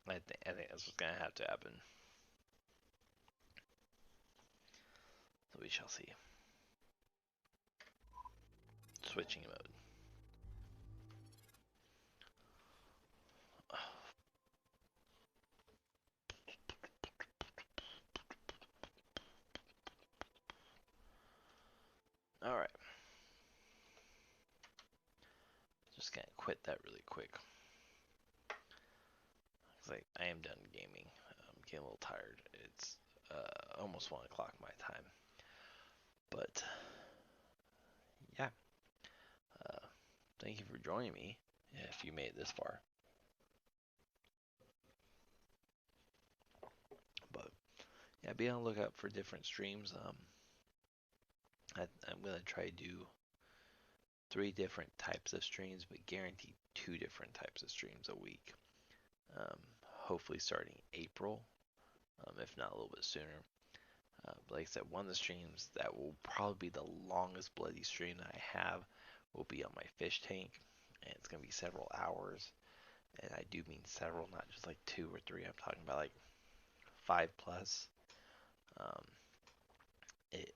I think that's what's gonna have to happen. So we shall see. Switching mode. Alright. Just gonna quit that really quick. Cause I am done gaming. getting a little tired. It's almost 1 o'clock my time. But yeah, uh, thank you for joining me. If you made it this far. But yeah, be on the lookout for different streams. I'm gonna try to do 3 different types of streams, but guaranteed 2 different types of streams a week. Hopefully starting April, if not a little bit sooner. But like I said, one of the streams that will probably be the longest bloody stream that I have will be on my fish tank, and it's gonna be several hours. And I do mean several, not just like 2 or 3. I'm talking about like 5 plus. Um, it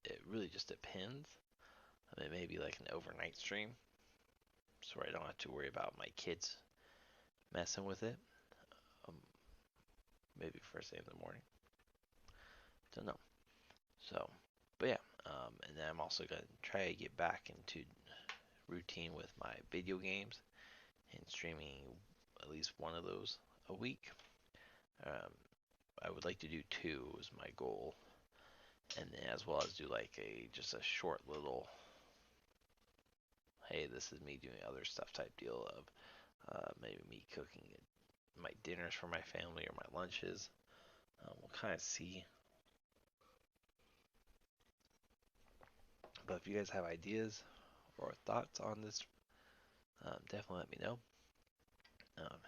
it really just depends. I mean, maybe like an overnight stream, so I don't have to worry about my kids messing with it. Um, Maybe first thing in the morning. Don't know. So, but yeah. And then I'm also gonna try to get back into routine with my video games and streaming at least one of those a week. Um, I would like to do 2 is my goal, and then as well as do like just a short little, hey, this is me doing other stuff type deal of maybe me cooking my dinners for my family or my lunches. We'll kind of see. But if you guys have ideas or thoughts on this, definitely let me know.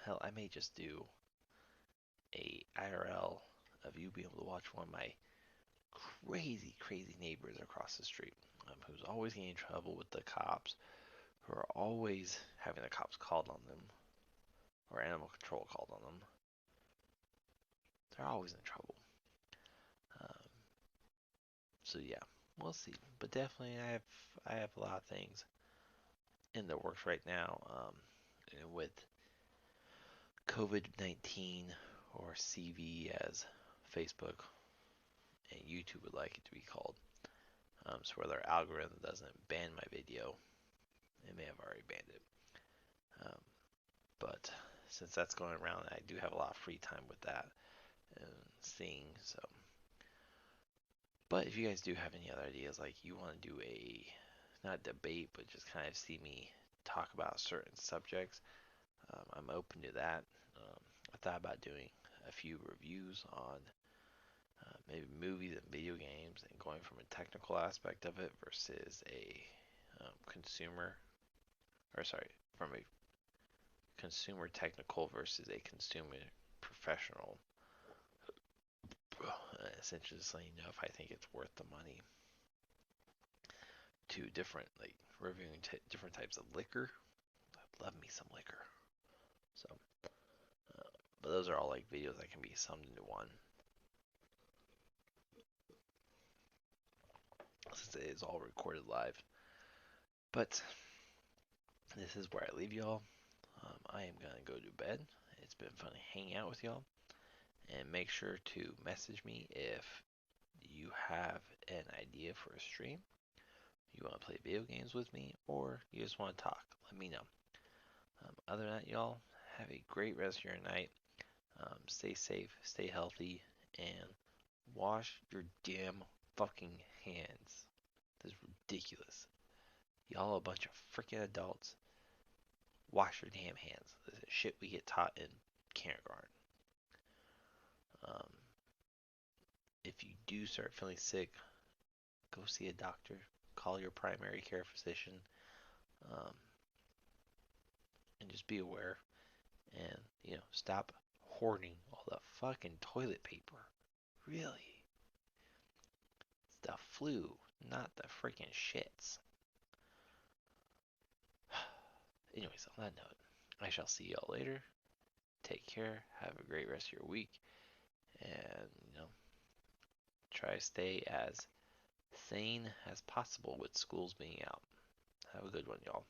Hell, I may just do a IRL of you being able to watch one of my crazy, crazy neighbors across the street, who's always getting in trouble with the cops, who are always having the cops called on them, or animal control called on them. They're always in trouble. Um, so yeah, we'll see. But definitely, I have a lot of things in the works right now. With COVID-19, or CV as Facebook and YouTube would like it to be called. So where their algorithm doesn't ban my video, it may have already banned it. Um, but since that's going around, I do have a lot of free time with that and seeing. So, but if you guys do have any other ideas, like you want to do a not debate, but just kind of see me talk about certain subjects, I'm open to that. I thought about doing a few reviews on maybe movies and video games, and going from a technical aspect of it versus a consumer, or sorry, from a consumer technical versus a consumer professional. Essentially, just letting you know if I think it's worth the money. To different, like reviewing different types of liquor. I love me some liquor. So, but those are all like videos that can be summed into one. Since it is all recorded live. But this is where I leave y'all. I am gonna go to bed. It's been fun hanging out with y'all. And make sure to message me if you have an idea for a stream, you want to play video games with me, or you just want to talk. Let me know. Other than that, y'all, have a great rest of your night. Stay safe, stay healthy, and wash your damn fucking hands. This is ridiculous. Y'all a bunch of freaking adults. Wash your damn hands. This is shit we get taught in kindergarten. Um, if you do start feeling sick, go see a doctor. Call your primary care physician. Um, and just be aware. And, stop hoarding all the fucking toilet paper. Really? It's the flu, not the freaking shits. Anyways, on that note, I shall see y'all later. Take care. Have a great rest of your week. And, try to stay as sane as possible with schools being out. Have a good one, y'all.